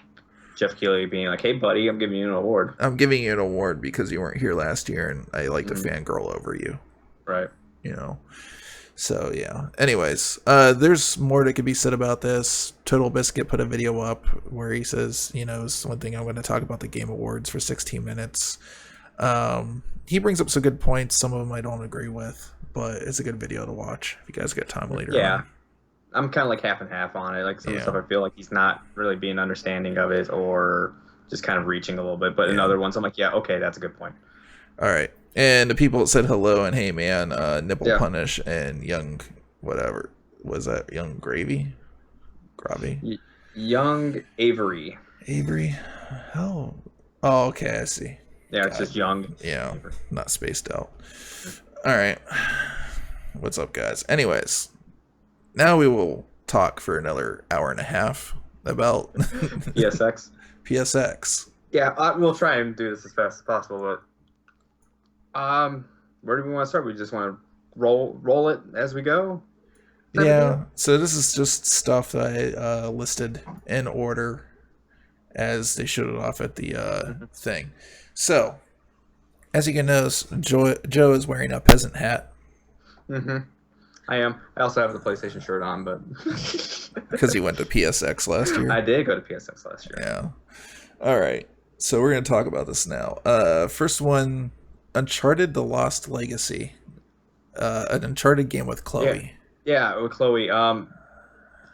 Jeff Keighley being like, "Hey, buddy, I'm giving you an award." I'm giving you an award because you weren't here last year, and I like to Mhm. fangirl over you. Right. You know. So yeah. Anyways, there's more that could be said about this. Total Biscuit put a video up where he says, it's one thing I'm going to talk about the Game Awards for 16 minutes. He brings up some good points. Some of them I don't agree with, but it's a good video to watch if you guys get time later Yeah, on. I'm kind of like half and half on it. Like some of the Yeah. stuff I feel like he's not really being understanding of it or just kind of reaching a little bit. But in Yeah. other ones, I'm like, yeah, okay, that's a good point. All right. And the people that said hello and hey man, Nipple Yeah. Punish and Young, whatever was that? Young Gravy, Gravy, Y- Young Avery. Avery. Oh, oh, okay, I see. Yeah, it's Got just Young. Yeah, not spaced out. All right. What's up, guys? Anyways, now we will talk for another hour and a half about PSX. PSX. Yeah, we'll try and do this as fast as possible. But where do we want to start? We just want to roll it as we go. Type of Yeah, deal? so this is just stuff that I listed in order as they showed it off at the thing. So, as you can notice, Joe is wearing a peasant hat Mm-hmm. I am. I also have the PlayStation shirt on, but because he went to PSX last year. I did go to PSX last year. Yeah. All right. So we're going to talk about this now. First one, Uncharted: The Lost Legacy, an Uncharted game with Yeah, Chloe. yeah, with Chloe.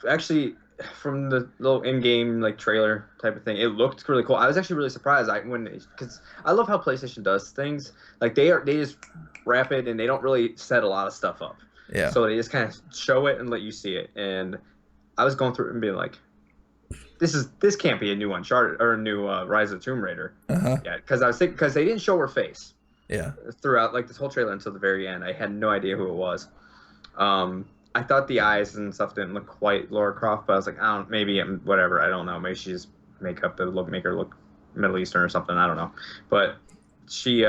Actually, from the little in-game like trailer type of thing, it looked really cool. I was actually really surprised. Because I love how PlayStation does things. Like they just wrap it and they don't really set a lot of stuff up. Yeah. So they just kind of show it and let you see it. And I was going through it and being like, this can't be a new Uncharted or a new Rise of the Tomb Raider. Uh huh. Yeah, because I was thinking because they didn't show her face Yeah. throughout like this whole trailer until the very end. I had no idea who it was. I thought the eyes and stuff didn't look quite Lara Croft, but I was like, I don't, maybe whatever. I don't know. Maybe she just makeup that make her look Middle Eastern or something. I don't know. But she,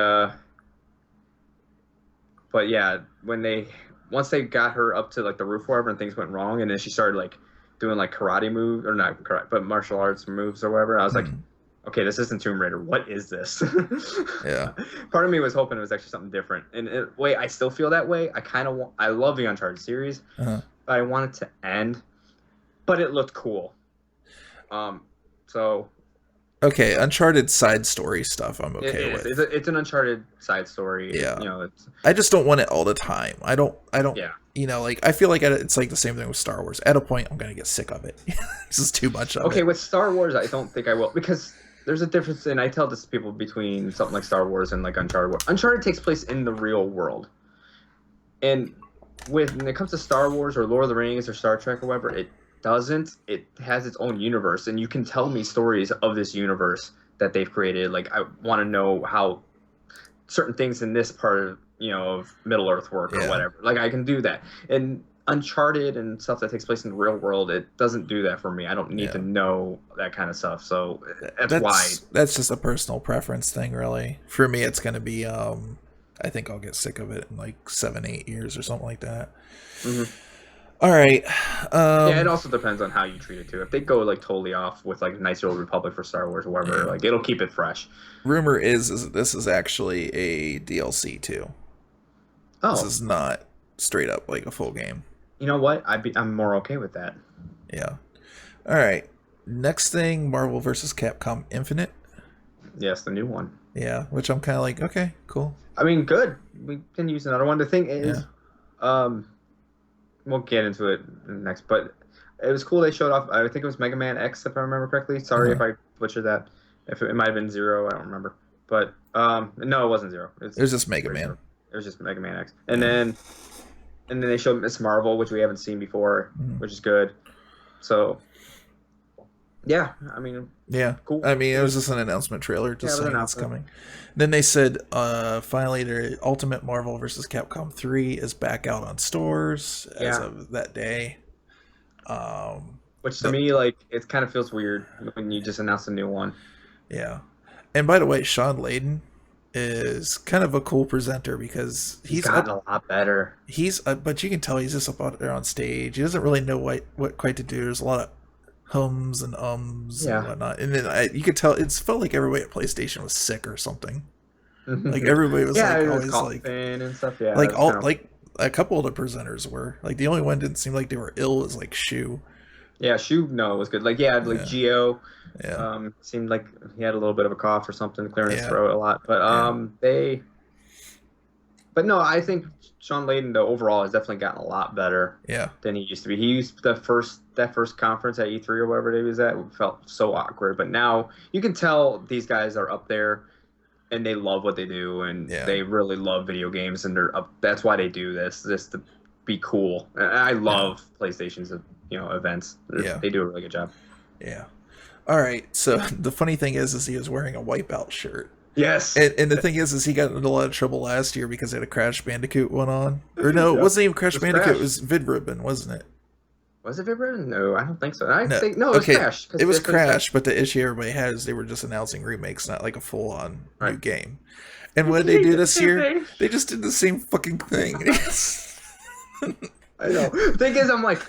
but yeah, once they got her up to like the roof or whatever, and things went wrong, and then she started like doing like karate moves or not karate, but martial arts moves or whatever. I was like, Mm. okay, this isn't Tomb Raider. What is this? Yeah. Part of me was hoping it was actually something different. And in a way, I still feel that way. I love the Uncharted series. Uh-huh. But I want it to end, but it looked cool. So Okay, Uncharted side story stuff I'm it okay is. with. It's an Uncharted side story. Yeah. You know, it's I just don't want it all the time. I don't, yeah. like, I feel like it's like the same thing with Star Wars. At a point, I'm going to get sick of it. This is too much of Okay, it. with Star Wars, I don't think I will because there's a difference, and I tell this to people between something like Star Wars and like Uncharted. Uncharted takes place in the real world, and when it comes to Star Wars or Lord of the Rings or Star Trek or whatever, it doesn't. It has its own universe, and you can tell me stories of this universe that they've created. Like I want to know how certain things in this part of of Middle Earth work or Yeah. whatever. Like I can do that. And Uncharted and stuff that takes place in the real world, it doesn't do that for me. I don't need Yeah. to know that kind of stuff. So that's That's why. that's just a personal preference thing, really. For me, it's going to be I think I'll get sick of it in like 7-8 years or something like that. Mhm. All right. Yeah, it also depends on how you treat it too. If they go like totally off with like Knights of the Old Republic for Star Wars or whatever, Yeah. like it'll keep it fresh. Rumor is that this is actually a DLC too. This Oh, is not straight up like a full game. you know what? I'm more okay with that. Yeah. All right. Next thing, Marvel vs. Capcom Infinite. Yes, the new one. Yeah, which I'm kind of like, okay, cool. I mean, good. We can use another one. The thing is, we'll get into it next, but it was cool they showed off. I think it was Mega Man X, if I remember correctly. Sorry if I butchered that. If it might have been Zero, I don't remember. But no, it wasn't Zero. It was just Mega Man. It was just Mega Man X, and then they showed Miss Marvel, which we haven't seen before, which is good. So, yeah, I mean, Yeah, cool. I mean, it was just an announcement trailer, just saying it's coming. Then they said, finally, their Ultimate Marvel vs. Capcom 3 is back out on stores as of that day. Which to me, like, it kind of feels weird when you just announce a new one. Yeah, and by the way, Sean Layden is kind of a cool presenter because He's gotten a lot better. But you can tell he's just up there on stage. He doesn't really know what quite to do. There's a lot of hums and and whatnot, and then you could tell it felt like everybody at PlayStation was sick or something. Like everybody was like always like and stuff. Yeah, like all like a couple of the presenters were like the only one didn't seem like they were ill is like Shu. Yeah, Shu was good. Like Geo. Yeah. Seemed like he had a little bit of a cough or something, clearing his throat a lot. But but no, I think Sean Layden though overall has definitely gotten a lot better. Yeah. Than he used to be. He used that first conference at E3 or whatever it was at felt so awkward. But now you can tell these guys are up there and they love what they do and they really love video games and they're up. That's why they do this to be cool. And I love PlayStation's events. They do a really good job. Yeah. All right. So the funny thing is he was wearing a Wipeout shirt. Yes. And the thing is he got into a lot of trouble last year because he had a Crash Bandicoot one on. Or no, it wasn't even Crash Bandicoot. It was Vid Ribbon, wasn't it? Was it Vid Ribbon? No, I don't think so. It was Crash. It was Crash, but the issue everybody had is they were just announcing remakes, not like a full-on new game. And what did they do this year? They just did the same fucking thing. I know. The thing is, I'm like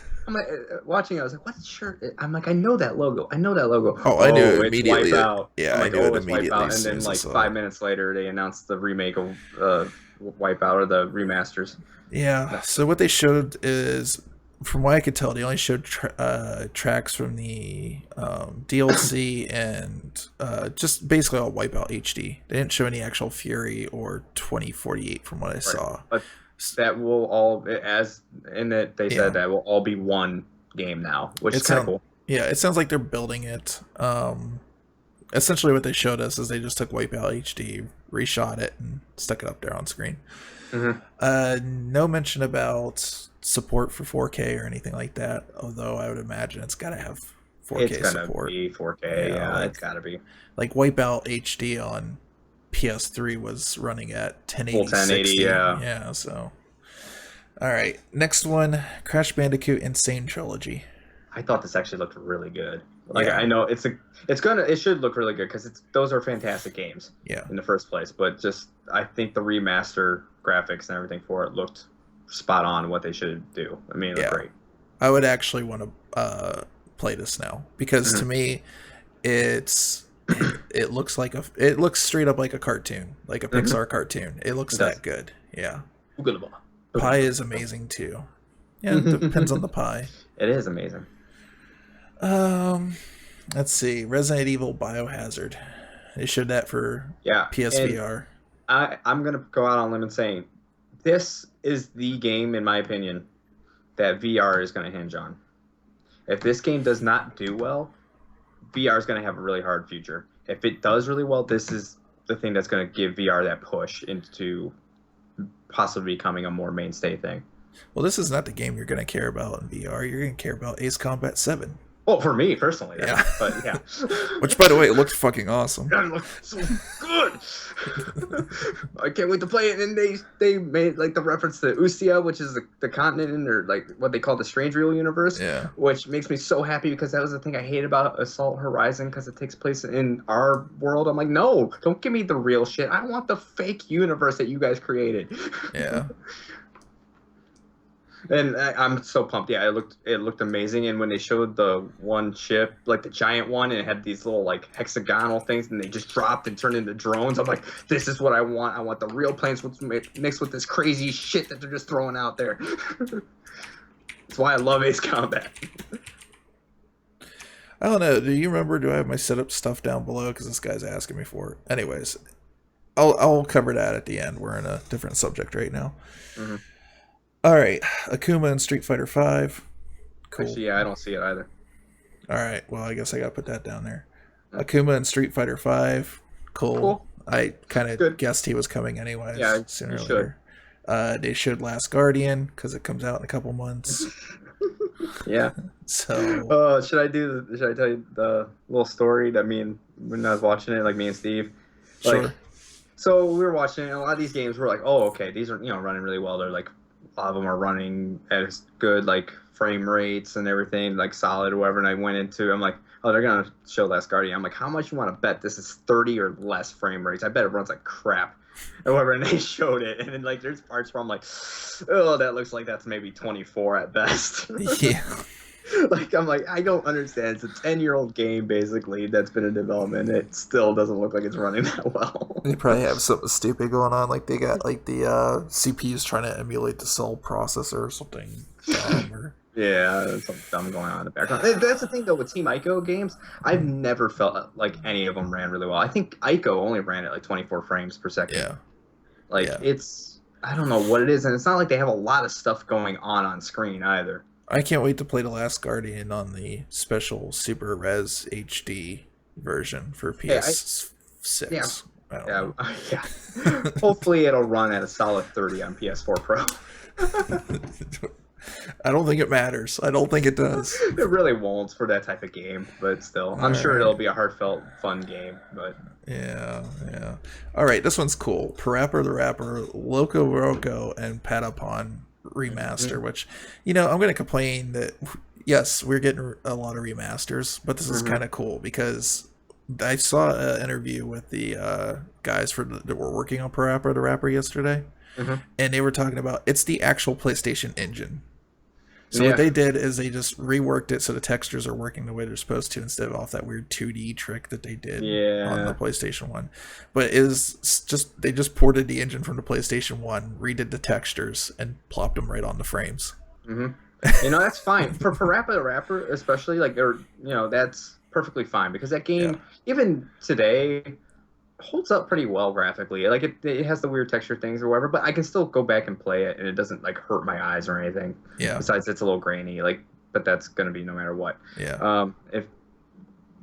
watching. I was like, "What shirt?" I'm like, I know that logo. Oh, I knew it immediately. Wipeout. Yeah, I knew it immediately. And then like 5 minutes later, they announced the remake of Wipeout or the remasters. Yeah. So what they showed is from what I could tell, they only showed tracks from the DLC and just basically all Wipeout HD. They didn't show any actual Fury or 2048 from what I Right. saw. But that will all, as in that they Yeah, said that will all be one game now, which is it kind of sounds. cool. Yeah, it sounds like they're building it. Essentially, what they showed us is they just took Wipeout HD, reshot it, and stuck it up there on screen. Hmm. No mention about support for 4K or anything like that. Although I would imagine it's got to have It's 4K gonna support. be 4K. Yeah, Yeah, it's gotta be like Wipeout HD on PS3 was running at full 1080 1080. 60. Yeah, Yeah, so all right, next one, Crash Bandicoot Insane Trilogy. I thought this actually looked really good. Like Yeah, I know it should look really good because those are fantastic games yeah, in the first place. But just I think the remaster graphics and everything for it looked spot on what they should do. I mean, it looked yeah. great. I would actually want to play this now because to Hmm. me, it's it looks like it looks straight up like a cartoon, like a Hmm. Pixar cartoon. It looks It does. that good. Yeah, It pie is amazing too. Yeah, it depends on the pie. is amazing. Um, let's see, Resident Evil Biohazard. They showed that for Yeah, and PSVR. I'm gonna go out on a limb and saying this is the game, in my opinion, that VR is gonna hinge on. If this game does not do well, VR is gonna have a really hard future. If it does really well, this is the thing that's gonna give VR that push into possibly becoming a more mainstay thing. Well, this is not the game you're going to care about in VR. You're going to care about Ace Combat 7. Well, for me personally, Yeah. but yeah. Which, by the way, it looked fucking awesome. God, it looks so good. I can't wait to play it. And they made like the reference to Ustia, which is the continent in or like what they call the Strange Real Universe, Yeah. which makes me so happy because that was the thing I hate about Assault Horizon because it takes place in our world. I'm like, no, don't give me the real shit. I want the fake universe that you guys created. Yeah. And I'm so pumped. Yeah, it looked amazing. And when they showed the one ship, like the giant one, and it had these little like hexagonal things, and they just dropped and turned into drones, I'm like, this is what I want. I want the real planes mixed with this crazy shit that they're just throwing out there. That's why I love Ace Combat. I don't know. Do you remember? Do I have my setup stuff down below? Because this guy's asking me for it. Anyways, I'll cover that at the end. We're in a different subject right now. Mm-hmm. All right, Akuma and Street Fighter 5. Cool. Actually, yeah, I don't see it either. All right. Well, I guess I got to put that down there. Mm. Akuma and Street Fighter 5. Cool. I kind of Good. guessed he was coming anyways. Yeah, sooner you or should. later. They showed Last Guardian because it comes out in a couple months. Yeah. So Should I tell you the little story that when I was watching it, like me and Steve, like, sure. so we were watching it, and a lot of these games we're like, oh, okay, these are running really well. They're like a lot of them are running at good like frame rates and everything, like solid or whatever. And I went into, I'm like, oh, they're gonna show Last Guardian. I'm like, how much you want to bet this is 30 or less frame rates? I bet it runs like crap. Or whatever, and they showed it, and then like there's parts where I'm like, oh, that looks like that's maybe 24 at best. Yeah. Like I'm like, I don't understand. It's a 10-year-old game basically that's been in development. It still doesn't look like it's running that well. They probably have something stupid going on. Like they got like the CPU's trying to emulate the cell processor or something dumb or Yeah, there's something dumb going on in the background. That's the thing though with Team Ico games. I've never felt like any of them ran really well. I think Ico only ran at like 24 frames per second. yeah. Like Yeah. it's, I don't know what it is, and it's not like they have a lot of stuff going on screen either. I can't wait to play The Last Guardian on the special Super Res HD version for PS6. Yeah, I don't yeah, know. yeah. Hopefully it'll run at a solid 30 on PS4 Pro. I don't think it matters. I don't think it does. It really won't for that type of game, but still, I'm sure Alright. it'll be a heartfelt, fun game. But Yeah, yeah. All right, this one's cool. Parappa the Rapper, Loco Roco, and Patapon remaster. Which, I'm going to complain that yes, we're getting a lot of remasters, but this is kind of cool because I saw an interview with the guys that were working on Parappa the Rapper yesterday, and they were talking about it's the actual PlayStation engine. So Yeah. what they did is they just reworked it so the textures are working the way they're supposed to instead of off that weird 2D trick that they did on the PlayStation 1. But it is just they just ported the engine from the PlayStation 1, redid the textures, and plopped them right on the frames. That's fine for Parappa the Rapper, especially like or that's perfectly fine because that Yeah, game even today holds up pretty well graphically. Like it has the weird texture things or whatever, but I can still go back and play it and it doesn't like hurt my eyes or anything. yeah, Besides, it's a little grainy, like, but that's gonna be no matter what. yeah, If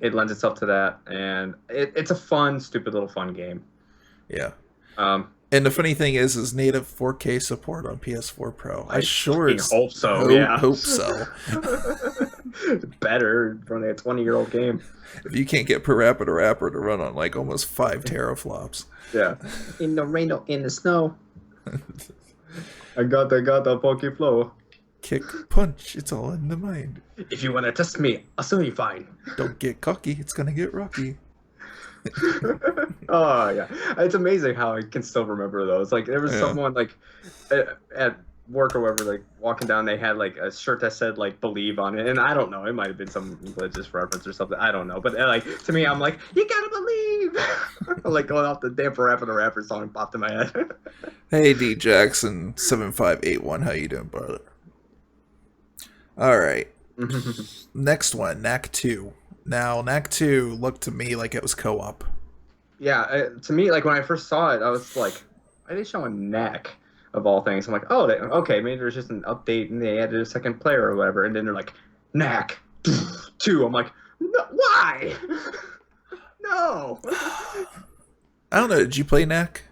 it lends itself to that, and it's a fun, stupid little fun game. yeah. Um, And the funny thing is native 4K support on PS4 Pro. I I sure fucking as hope so. Yeah, hope so. better running a 20-year-old game. If you can't get Parappa the Rapper to run on like almost 5 teraflops, Yeah, in the rain, in the snow. I got the pokey flow. kick, punch, it's all in the mind. If you want to test me, I'll soon be fine. Don't get cocky, it's gonna get rocky. Oh yeah, it's amazing how I can still remember those. Like there was Yeah. someone like at work or whatever, like walking down, they had like a shirt that said like "Believe" on it, and I don't know, it might have been some religious reference or something. I don't know, but like to me, I'm like, you gotta believe. Like going off the damn Parappa the Rapper song popped in my head. Hey D Jackson 7581, how you doing, brother? Alright. Next one, Knack 2. Now, Knack 2 looked to me like it was co-op. Yeah, to me, like when I first saw it, I was like, why are they showing neck of all things? I'm like, oh, okay, maybe there's just an update and they added a second player or whatever. And then they're like, neck 2. I'm like, no, why? No. I don't know, did you play Knack?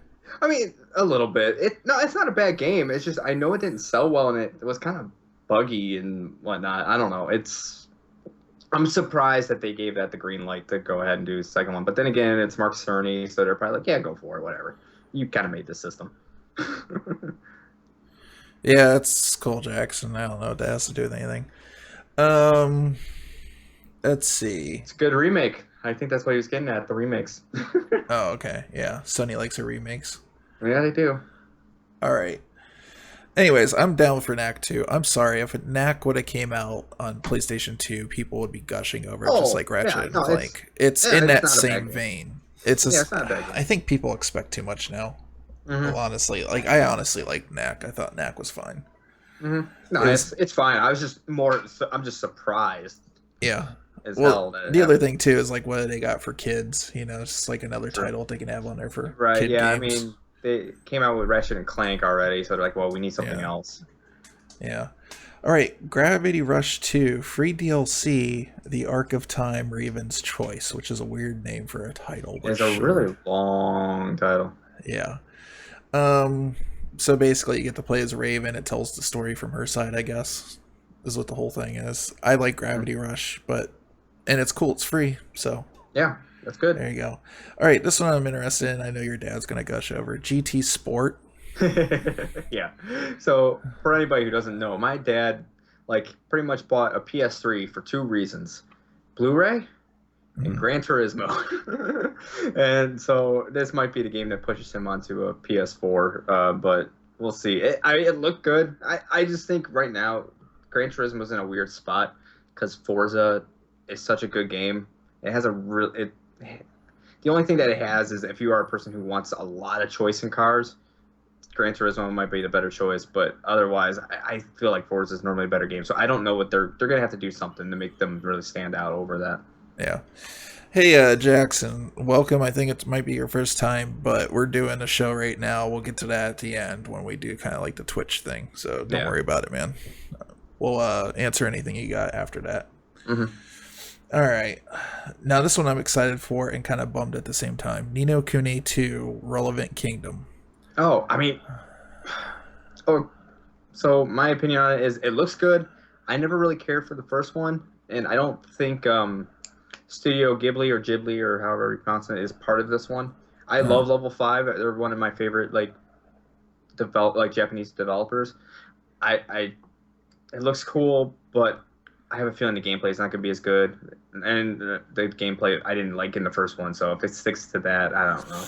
I mean, a little bit. It's not a bad game. It's just I know it didn't sell well and it was kind of buggy and whatnot. I don't know. I'm surprised that they gave that the green light to go ahead and do the second one. But then again, it's Mark Cerny, so they're probably like, yeah, go for it, whatever. You kind of made the system. Yeah, it's Cole Jackson. I don't know what that has to do with anything. Um, let's see. It's a good remake. I think that's what he was getting at, the remakes. Oh, okay. Yeah, Sony likes her remakes. Yeah, they do. All right. Anyways, I'm down for Knack 2. I'm sorry, if Knack would have came out on PlayStation 2, people would be gushing over it, just like Ratchet yeah, and no, Clank. It's yeah, in it's that not a same bad game. vein. It's Yeah, just, it's not a bad game. I think people expect too much now. Mm-hmm. Well, honestly, like I honestly like Knack. I thought Knack was fine. Mm-hmm. No, It's- it's fine. I'm just surprised Yeah. as Well, hell that it the other happened. thing too is like what they got for kids. You know, it's just like another title they can have on there for Right, kid yeah, games. I mean, they came out with Ratchet and Clank already, so they're like, well, we need something Yeah. else. Yeah. All right, Gravity Rush 2, free DLC, The Arc of Time, Raven's Choice, which is a weird name for a title. But It's a sure. really long title. Yeah. So basically you get to play as Raven. It tells the story from her side, I guess, is what the whole thing is. I like Gravity Rush, and it's cool, it's free, so Yeah, that's good. there you go. All right, this one I'm interested in. I know your dad's going to gush over. GT Sport. Yeah. So for anybody who doesn't know, my dad like pretty much bought a PS3 for two reasons: Blu-ray and Gran Turismo. And so this might be the game that pushes him onto a PS4, but we'll see. It looked good. I just think right now Gran Turismo's in a weird spot because Forza is such a good game. It has the only thing that it has is if you are a person who wants a lot of choice in cars, Gran Turismo might be the better choice, but otherwise, I feel like Forza is normally a better game. So I don't know what they're gonna have to do something to make them really stand out over that. Yeah. Hey, Jackson, welcome. I think it might be your first time, but we're doing a show right now. We'll get to that at the end when we do kind of like the Twitch thing. So don't Yeah. worry about it, man. We'll answer anything you got after that. Mhm. All right. Now, this one I'm excited for and kind of bummed at the same time. Nino Kuni 2, Relevant Kingdom. Oh, I mean, so my opinion on it is it looks good. I never really cared for the first one, and I don't think Studio Ghibli or Ghibli or however you pronounce it is part of this one. I love Level 5. They're one of my favorite Japanese developers. It looks cool, but I have a feeling the gameplay is not going to be as good. And the gameplay I didn't like in the first one, so if it sticks to that, I don't know.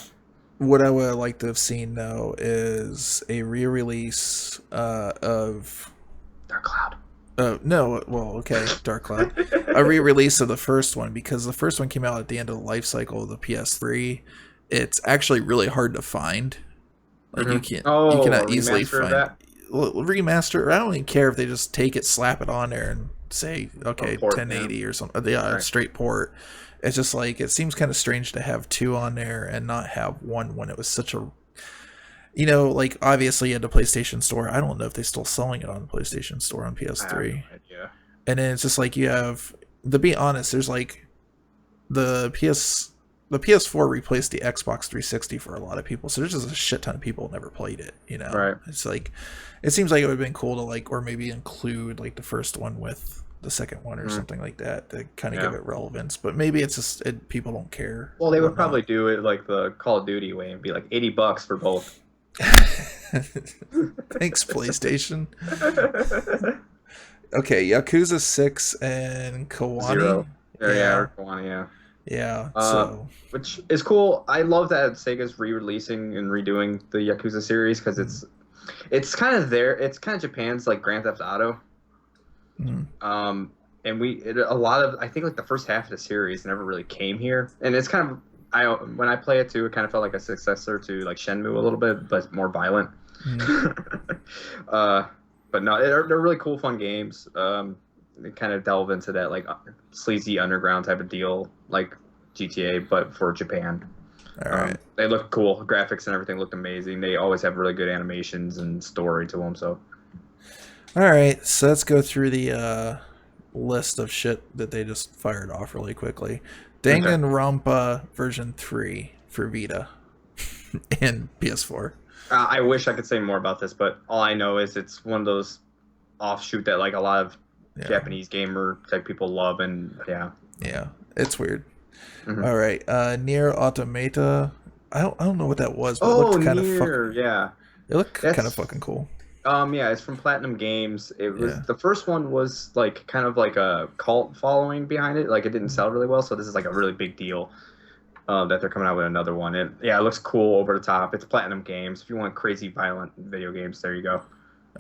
What I would like to have seen, though, is a re-release of... Dark Cloud. No, well, okay, Dark Cloud. A re-release of the first one, because the first one came out at the end of the life cycle of the PS3. It's actually really hard to find. Like, you Oh, cannot a easily remaster of find... that? remaster. I don't even care if they just take it, slap it on there, and say okay, port, 1080 or something. Yeah, right. straight port. It's just like it seems kind of strange to have two on there and not have one when it was such a, like obviously at the PlayStation Store. I don't know if they're still selling it on the PlayStation Store on I have no PS3. idea. And then it's just like you have, to be honest, there's like the PS4 replaced the Xbox 360 for a lot of people, so there's just a shit ton of people who never played it. Right. It's like, it seems like it would have been cool to like, or maybe include like the first one with the second one or something like that to kind of give it relevance. But maybe it's just people don't care. Well, they would probably do it like the Call of Duty way and be like $80 for both. Thanks, PlayStation. Okay, Yakuza 6 and Kiwami. 0. Yeah, Kiwami, yeah. Yeah, so which is cool. I love that Sega's re-releasing and redoing the Yakuza series because it's kind of there. It's kind of Japan's like Grand Theft Auto. And a lot of, I think like the first half of the series never really came here, and it's kind of, when I play it too, it kind of felt like a successor to like Shenmue a little bit, but more violent. But no, they're really cool, fun games. They kind of delve into that like sleazy underground type of deal, like GTA, but for Japan. All right. They look cool. Graphics and everything looked amazing. They always have really good animations and story to them. So, all right. So let's go through the list of shit that they just fired off really quickly. Danganronpa version 3 for Vita and PS4. I wish I could say more about this, but all I know is it's one of those offshoot that like a lot of Japanese gamer type people love, and yeah, it's weird. All right, Nier Automata. I don't know what that was, but it looked kind Nier, of yeah, it looked kind of fucking cool. Yeah, it's from Platinum Games. It was the first one was like kind of like a cult following behind it. Like it didn't sell really well, so this is like a really big deal that they're coming out with another one. And yeah, it looks cool, over the top. It's Platinum Games. If you want crazy violent video games, there you go.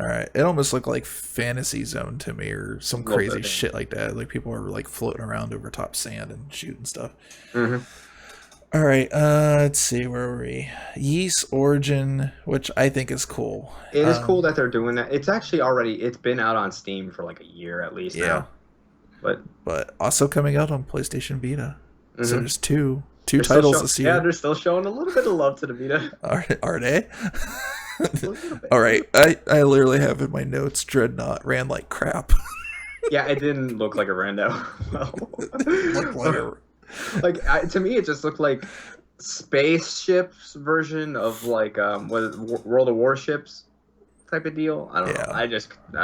All right, it almost looked like Fantasy Zone to me, or some crazy shit like that. Like people are like floating around over top sand and shooting stuff. All right, let's see, where were we? Yeast Origin, which I think is cool. It is cool that they're doing that. It's actually it's been out on Steam for like a year at least now. But also coming out on PlayStation Vita. So there's two titles this year. Yeah, they're still showing a little bit of love to the Vita. Are they? All right, I literally have in my notes Dreadnought ran like crap. Yeah, it didn't look like it ran that well. To me, it just looked like spaceships version of like World of Warships type of deal. I don't know. I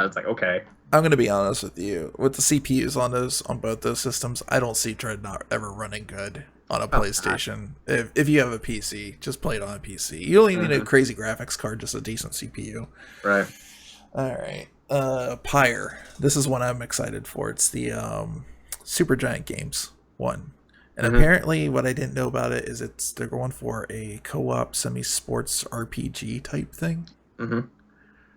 was like, okay. I'm gonna be honest with you. With the CPUs on both those systems, I don't see Dreadnought ever running good on a PlayStation. If you have a PC, just play it on a PC. You don't even need a crazy graphics card, just a decent CPU. Right. All right. Pyre. This is one I'm excited for. It's the Supergiant Games one. And apparently what I didn't know about it is they're going for a co-op semi-sports RPG type thing.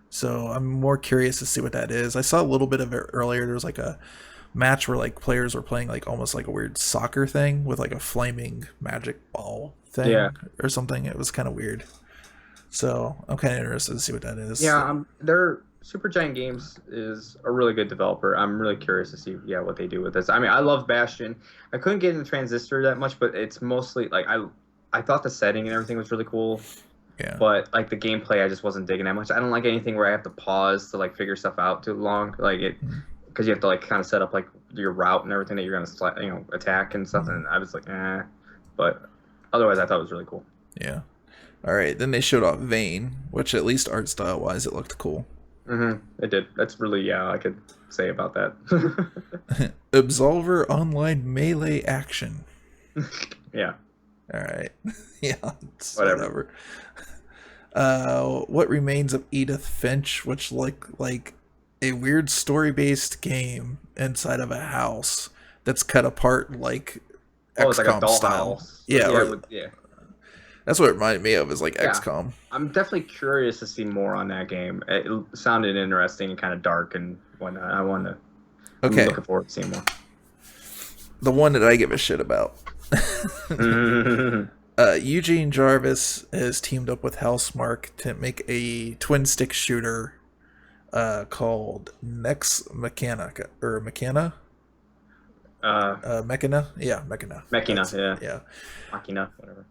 So I'm more curious to see what that is. I saw a little bit of it earlier. There was like a match where like players were playing like almost like a weird soccer thing with like a flaming magic ball thing or something. It was kind of weird. So I'm kind of interested to see what that is. Yeah, Supergiant Games is a really good developer. I'm really curious to see what they do with this. I mean, I love Bastion. I couldn't get into Transistor that much, but it's mostly like I thought the setting and everything was really cool. Yeah. But like the gameplay, I just wasn't digging that much. I don't like anything where I have to pause to like figure stuff out too long. Like it, because you have to like kind of set up like your route and everything that you're gonna attack and stuff. And I was like, But otherwise, I thought it was really cool. Yeah. All right. Then they showed off Vane, which at least art style wise, it looked cool. It did. That's really I could say about that. Absolver Online Melee Action. Yeah. All right. Yeah. Whatever. What Remains of Edith Finch, which like a weird story-based game inside of a house that's cut apart like it's like a XCOM style. Yeah. That's what it reminded me of, is like XCOM. I'm definitely curious to see more on that game. It sounded interesting and kind of dark and whatnot. I'm looking forward to seeing more. The one that I give a shit about. Eugene Jarvis has teamed up with Housemarque to make a twin stick shooter called Nex Mechanica or Mechana. Uh, Mechana, yeah, Mechana. Machina, That's yeah, yeah. Machina, whatever.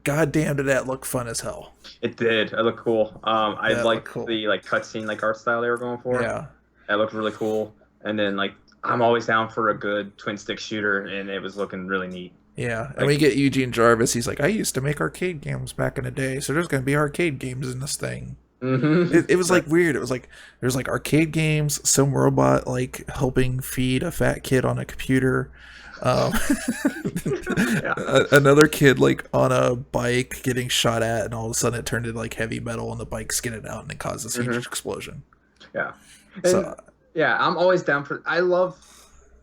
God damn, did that look fun as hell? It did. It looked cool. I That looked liked cool. the like cutscene like art style they were going for. Yeah, That looked really cool. And then like I'm always down for a good twin stick shooter, and it was looking really neat. yeah. And we Like, get Eugene Jarvis. He's like, I used to make arcade games back in the day, so there's gonna be arcade games in this thing. It was like Right. weird. It was like there's like arcade games, some robot like helping feed a fat kid on a computer, um, Yeah. another kid like on a bike getting shot at, and all of a sudden it turned into like heavy metal, and the bike skidded out, and it caused this huge hmm explosion. Yeah. And So yeah, I'm always down for. I love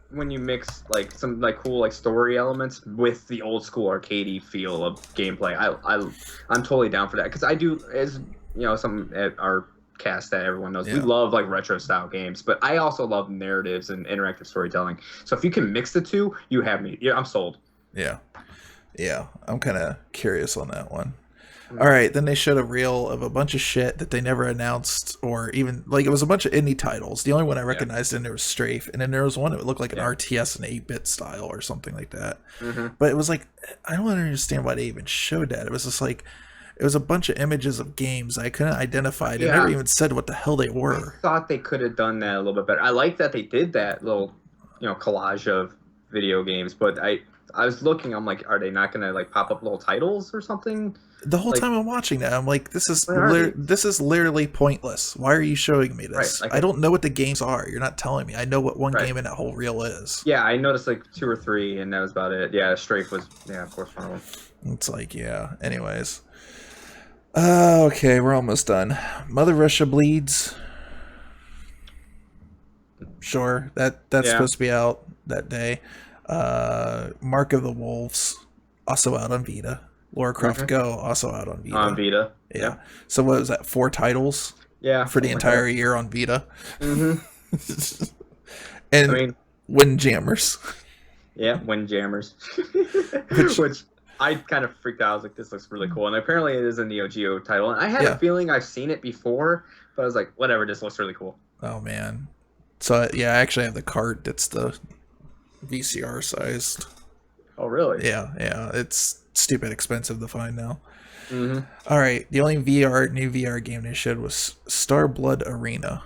when you mix like some like cool like story elements with the old school arcadey feel of gameplay. I'm totally down for that because I do as some at our cast that everyone knows we yeah, love like retro style games, but I also love narratives and interactive storytelling. So if you can mix the two, you have me. Yeah, I'm sold. yeah, yeah. I'm kind of curious on that one. All right, then they showed a reel of a bunch of shit that they never announced, or even like it was a bunch of indie titles. The only one I Yeah, recognized in there was Strafe, and then there was one that looked like an yeah. RTS and 8-bit style or something like that. hmm But it was like I don't understand why they even showed that. It was just like it was a bunch of images of games I couldn't identify. They never Yeah, even said what the hell they I were. thought they could have done that a little bit better. I like that they did that little, collage of video games, but I was looking, I'm like, are they not gonna like pop up little titles or something? The whole Like, time I'm watching that, I'm like, where are they? this is literally pointless. Why are you showing me Right, this? like, I don't know what the games are. You're not telling me. I know what one right. game in that whole reel is. Yeah, I noticed like two or three, and that was about it. Yeah, Strafe was, yeah, of course, one of them. It's like, yeah. Anyways, okay, we're almost done. Mother Russia bleeds. Sure, that's Yeah. supposed to be out that day. Mark of the Wolves also out on Vita. Lara Croft hmm Go also out on On Vita. Vita. Yeah. Yep. So what was that? 4 titles Yeah, for the something like entire that. year on Vita, I and mean, Windjammers, yeah, Windjammers, which which I kind of freaked out. I was like, this looks really cool, and apparently it is a Neo Geo title. And I had a yeah. feeling I've seen it before, but I was like, whatever, this looks really cool. Oh man. So yeah, I actually have the cart that's the VCR sized. Oh, really? Yeah, yeah. It's stupid expensive to find now. hmm All right, the only new VR game they showed was Star Blood Arena,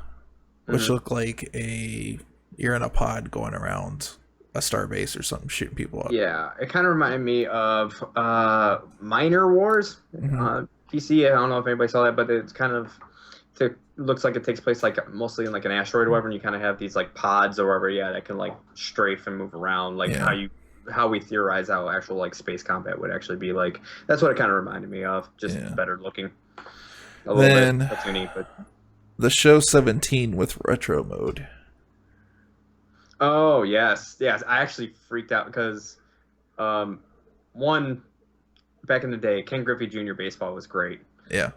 which hmm looked like you're in a pod going around a star base or something, shooting people up. Yeah, it kind of reminded me of Minor Wars Hmm. on PC. I don't know if anybody saw that, but it's kind of looks like it takes place like mostly in like an asteroid or whatever, and you kind of have these like pods or whatever, yeah, that can like strafe and move around, like Yeah, how we theorize how actual like space combat would actually be like. That's what it kind of reminded me of, just yeah. better looking a little bit. Then That's unique, but the show 17 with retro mode. oh yes, yes, I actually freaked out because um, one back in the day, Ken Griffey Jr. baseball was great. Yeah,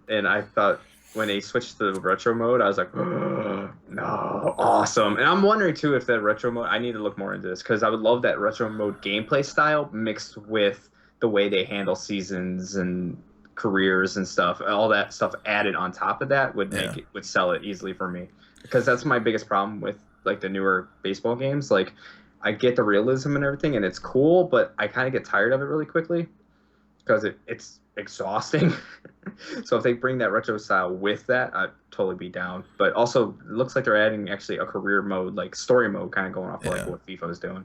And I thought when they switched to the retro mode, I was like, oh, no, awesome. And I'm wondering too if that retro mode, I need to look more into this because I would love that retro mode gameplay style mixed with the way they handle seasons and careers and stuff. All that stuff added on top of that would yeah, would sell it easily for me because that's my biggest problem with like the newer baseball games. Like I get the realism and everything and it's cool, but I kind of get tired of it really quickly because it's exhausting. So if they bring that retro style with that, I'd totally be down. But also, it looks like they're adding actually a career mode, like story mode, kind of going off like yeah. what FIFA is doing.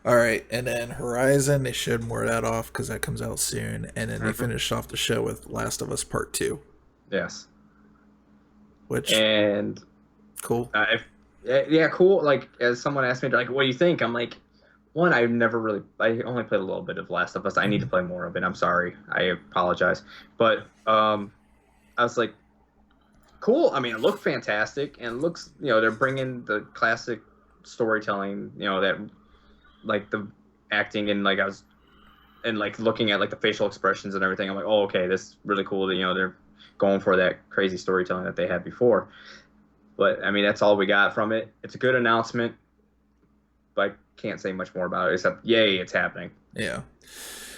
All right, and then Horizon, they showed more of that off because that comes out soon, and then they hmm finished off the show with Last of Us Part Two, Yes, which and cool. if yeah, cool. Like as someone asked me, like, what do you think? I'm like, one, I only played a little bit of Last of Us. I need to Mhm. play more of it. I'm sorry, I apologize, but I was like, cool. I mean, it looked fantastic, and it looks, they're bringing the classic storytelling, that like the acting and like I was and like looking at like the facial expressions and everything. I'm like, oh, okay, this is really cool that they're going for that crazy storytelling that they had before. But I mean, that's all we got from it. It's a good announcement, but I can't say much more about it except, yay, it's happening. Yeah.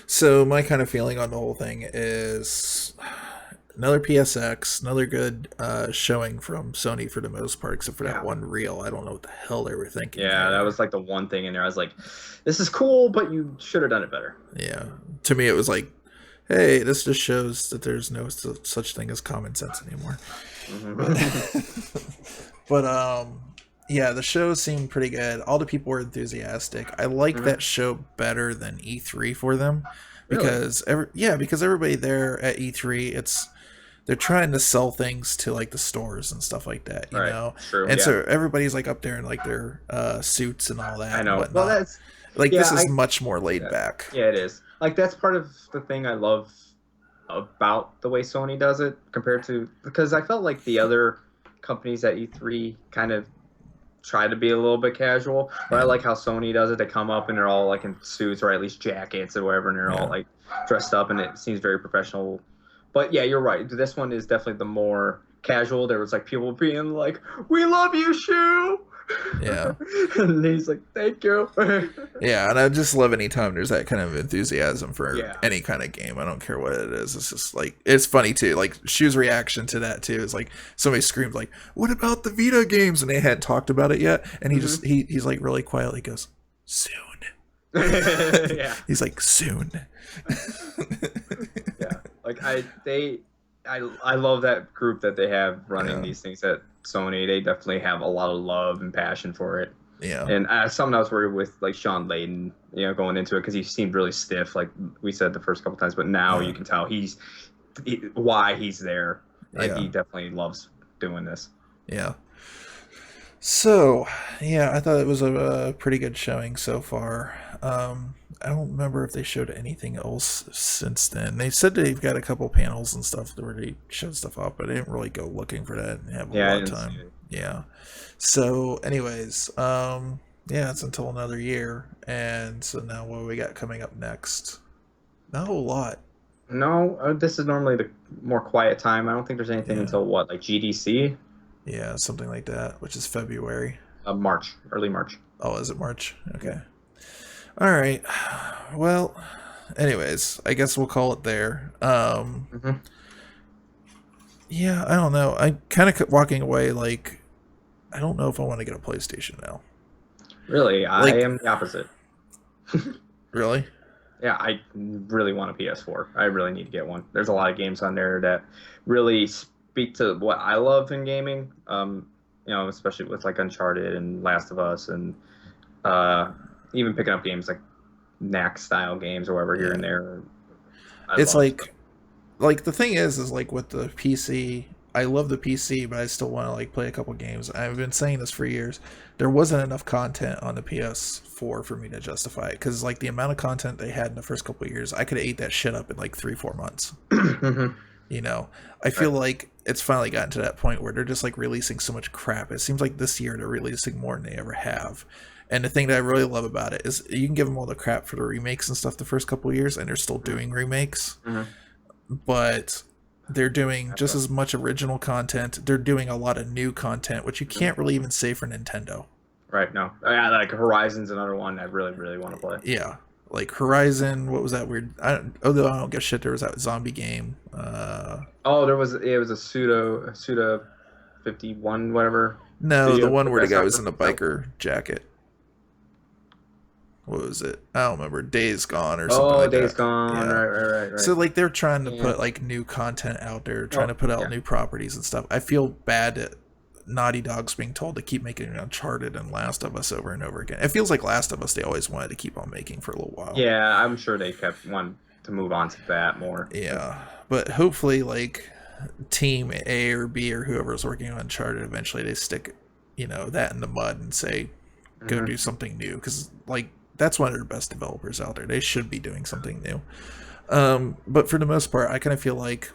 So my kind of feeling on the whole thing is another PSX, another good showing from Sony for the most part, except for that Yeah. one reel. I don't know what the hell they were thinking Yeah, that there. was like the one thing in there. I was like, this is cool, but you should have done it better. Yeah, to me it was like, hey, this just shows that there's no such thing as common sense anymore. But Hmm. but yeah, the show seemed pretty good. All the people were enthusiastic. I like Hmm. that show better than E3 for them Really? because everybody there at E3, it's they're trying to sell things to like the stores and stuff like that, you Right. know. True. And Yeah. so everybody's like up there in like their suits and all I that and know. Well, whatnot. Like yeah, this is much more laid yeah, back. yeah, it is. Like that's part of the thing I love about the way Sony does it compared to because I felt like the other companies at E3 kind of try to be a little bit casual, but I Yeah, like how Sony does it. They come up and they're all like in suits or at least jackets or whatever, and they're all yeah, like dressed up, and it seems very professional. But yeah, you're right. This one is definitely the more casual. There was like people being like, "We love you, Shu," yeah. and he's like, "Thank you." Yeah, and I just love any time there's that kind of enthusiasm for Yeah. any kind of game. I don't care what it is. It's just like it's funny too. Like Shu's reaction to that too is like somebody screams like, "What about the Vita games?" And they hadn't talked about it yet, and Hmm. he's like really quietly goes, "Soon." Yeah. He's like, "Soon." Yeah. Like I love that group that they have running Yeah, these things at Sony. They definitely have a lot of love and passion for it. yeah, And something I was worried with, like Sean Layden, going into it because he seemed really stiff, like we said the first couple times. But now yeah, you can tell why he's there. Like yeah, he definitely loves doing this. yeah. So, yeah, I thought it was a pretty good showing so far. I don't remember if they showed anything else since then. They said they've got a couple panels and stuff where they showed stuff off, but I didn't really go looking for that and have a Yeah, I lot of didn't see time. it. Yeah. So, anyways, yeah, it's until another year, and so now what we got coming up next? Not a whole lot. No, this is normally the more quiet time. I don't think there's anything Yeah, until what, like GDC, yeah, something like that, which is February. March, early March. Oh, is it March? Yeah. Okay. All right. Well, anyways, I guess we'll call it there. Hmm. Yeah, I don't know. I kind of kept walking away like I don't know if I want to get a PlayStation now. Really, I Like, am the opposite. really? Yeah, I really want a PS4. I really need to get one. There's a lot of games on there that really speak to what I love in gaming. Especially with like Uncharted and Last of Us, and uh, even picking up games like knack style games or whatever here Yeah. and there. I It's love. So. like the thing is like with the PC, I love the PC, but I still want to like play a couple games. I've been saying this for years. There wasn't enough content on the PS4 for me to justify it because like the amount of content they had in the first couple of years, I could have ate that shit up in like 3 4 months. Mhm. You know, I Right. feel like it's finally gotten to that point where they're just like releasing so much crap. It seems like this year they're releasing more than they ever have. And the thing that I really love about it is you can give them all the crap for the remakes and stuff the first couple of years, and they're still doing remakes, Mhm. but they're doing just as much original content. They're doing a lot of new content, which you Mhm. can't really even say for Nintendo. Right. No. Yeah, like Horizon's another one I really, really want to play. Yeah, like Horizon. What was that weird? Although I don't give a shit. There was that zombie game. Oh, it was a Suda 51 whatever No, the video. one where the That's guy not was in a no. biker jacket. What was it? I don't remember. Days Gone or something Oh, like Days that. Gone. Yeah. Right, right, right, So right. like they're trying to Yeah. put like new content out there, trying Oh, to put out yeah. new properties and stuff. I feel bad at Naughty Dog's being told to keep making Uncharted and Last of Us over and over again. It feels like Last of Us they always wanted to keep on making for a little while. Yeah, I'm sure they kept one to move on to that more. Yeah. But hopefully like team A or B or whoever's working on Uncharted eventually they stick, that in the mud and say go Hmm. do something new cuz like that's one of their best developers out there. They should be doing something new. But for the most part, I kind of feel like,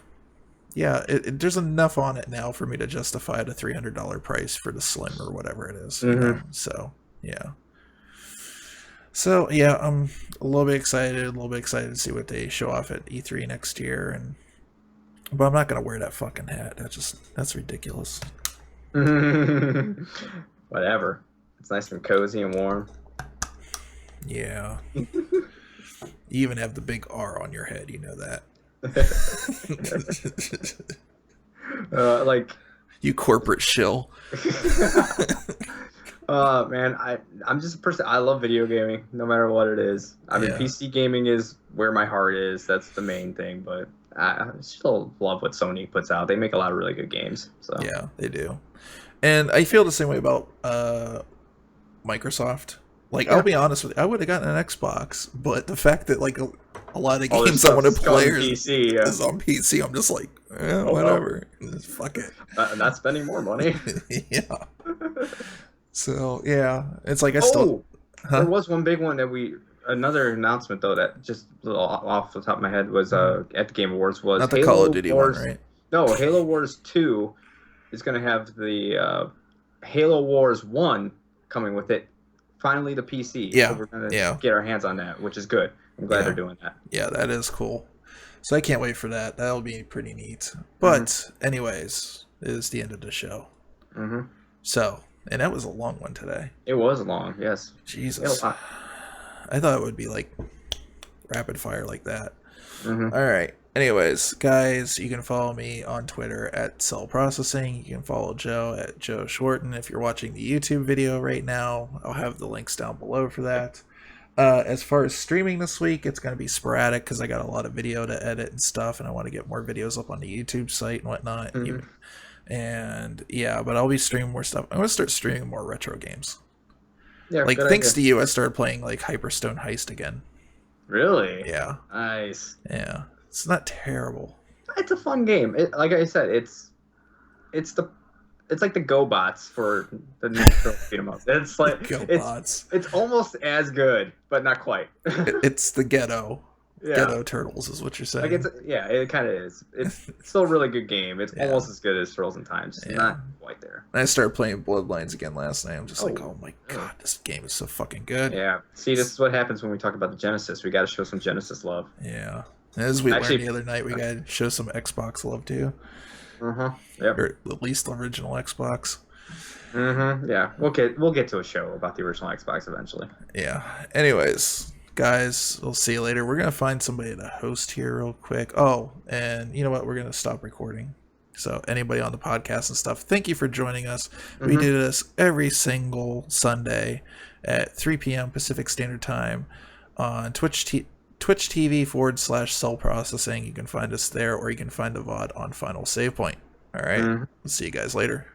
yeah, there's enough on it now for me to justify the $300 price for the Slim or whatever it is. Hmm. So, yeah. So, yeah, I'm a little bit excited, to see what they show off at E3 next year. But I'm not going to wear that fucking hat. That's ridiculous. Whatever. It's nice and cozy and warm. Yeah. You even have the big R on your head, you know that. Like, You corporate shill. man, I'm just a person. I love video gaming, no matter what it is. I mean, Yeah. PC gaming is where my heart is. That's the main thing. But I still love what Sony puts out. They make a lot of really good games. So Yeah, they do. And I feel the same way about Microsoft. Like, I'll yeah, be honest with you, I would have gotten an Xbox, but the fact that like a lot of all this games I want to stuff's play going PC. Yeah. is on PC, I'm just like, Oh well, whatever, fuck it. not spending more money. Yeah. So yeah, it's like I still, Oh, there huh? was one big one that another announcement though that just a little off the top of my head was at the Game Awards was Not the Call of Halo Duty one, Wars. right? No, Halo Wars 2 is going to have the Halo Wars 1 coming with it. Finally, the PC. So Yeah, we're going to yeah, get our hands on that, which is good. I'm glad they're yeah, doing that. yeah. That is cool. So I can't wait for that. That'll be pretty neat. Hmm. But anyways, it is the end of the show. Hmm. So, and that was a long one today. It was long, yes. Jesus. Uh, I thought it would be like rapid fire like that. hmm. All right. Anyways, guys, you can follow me on Twitter at Cell Processing. You can follow Joe at Joe Shorten. If you're watching the YouTube video right now, I'll have the links down below for that. As far as streaming this week, it's going to be sporadic because I got a lot of video to edit and stuff, and I want to get more videos up on the YouTube site and whatnot. Hmm. And yeah, but I'll be streaming more stuff. I'm going to start streaming more retro games. Yeah, Like, good thanks idea. to you, I started playing like Hyperstone Heist again. Really? Yeah, Nice. yeah. It's not terrible. It's a fun game. Like I said, it's the it's like the GoBots for the new beat 'em up. It's like Go bots. it's almost as good, but not quite. It's the ghetto. Yeah. Ghetto Turtles is what you're saying. Like it kind of is. It's still a really good game. It's Yeah. almost as good as Turtles in Time, just Yeah. not quite there. And I started playing Bloodlines again last night. I'm just like, Oh, oh my really? god, this game is so fucking good. Yeah. See, this is what happens when we talk about the Genesis. We got to show some Genesis love. Yeah. And as we Actually, learned the other night, we gotta show some Xbox love too. uh-huh. Yep. Or at least the original Xbox. Yeah. We'll get to a show about the original Xbox eventually. Yeah. Anyways, guys, we'll see you later. We're gonna find somebody to host here real quick. Oh, and you know what? We're gonna stop recording. So anybody on the podcast and stuff, thank you for joining us. We Mhm. do this every single Sunday at 3 p.m. Pacific Standard Time on Twitch TV/cell processing. You can find us there, or you can find the VOD on Final Save Point. All right. Mhm. We'll see you guys later.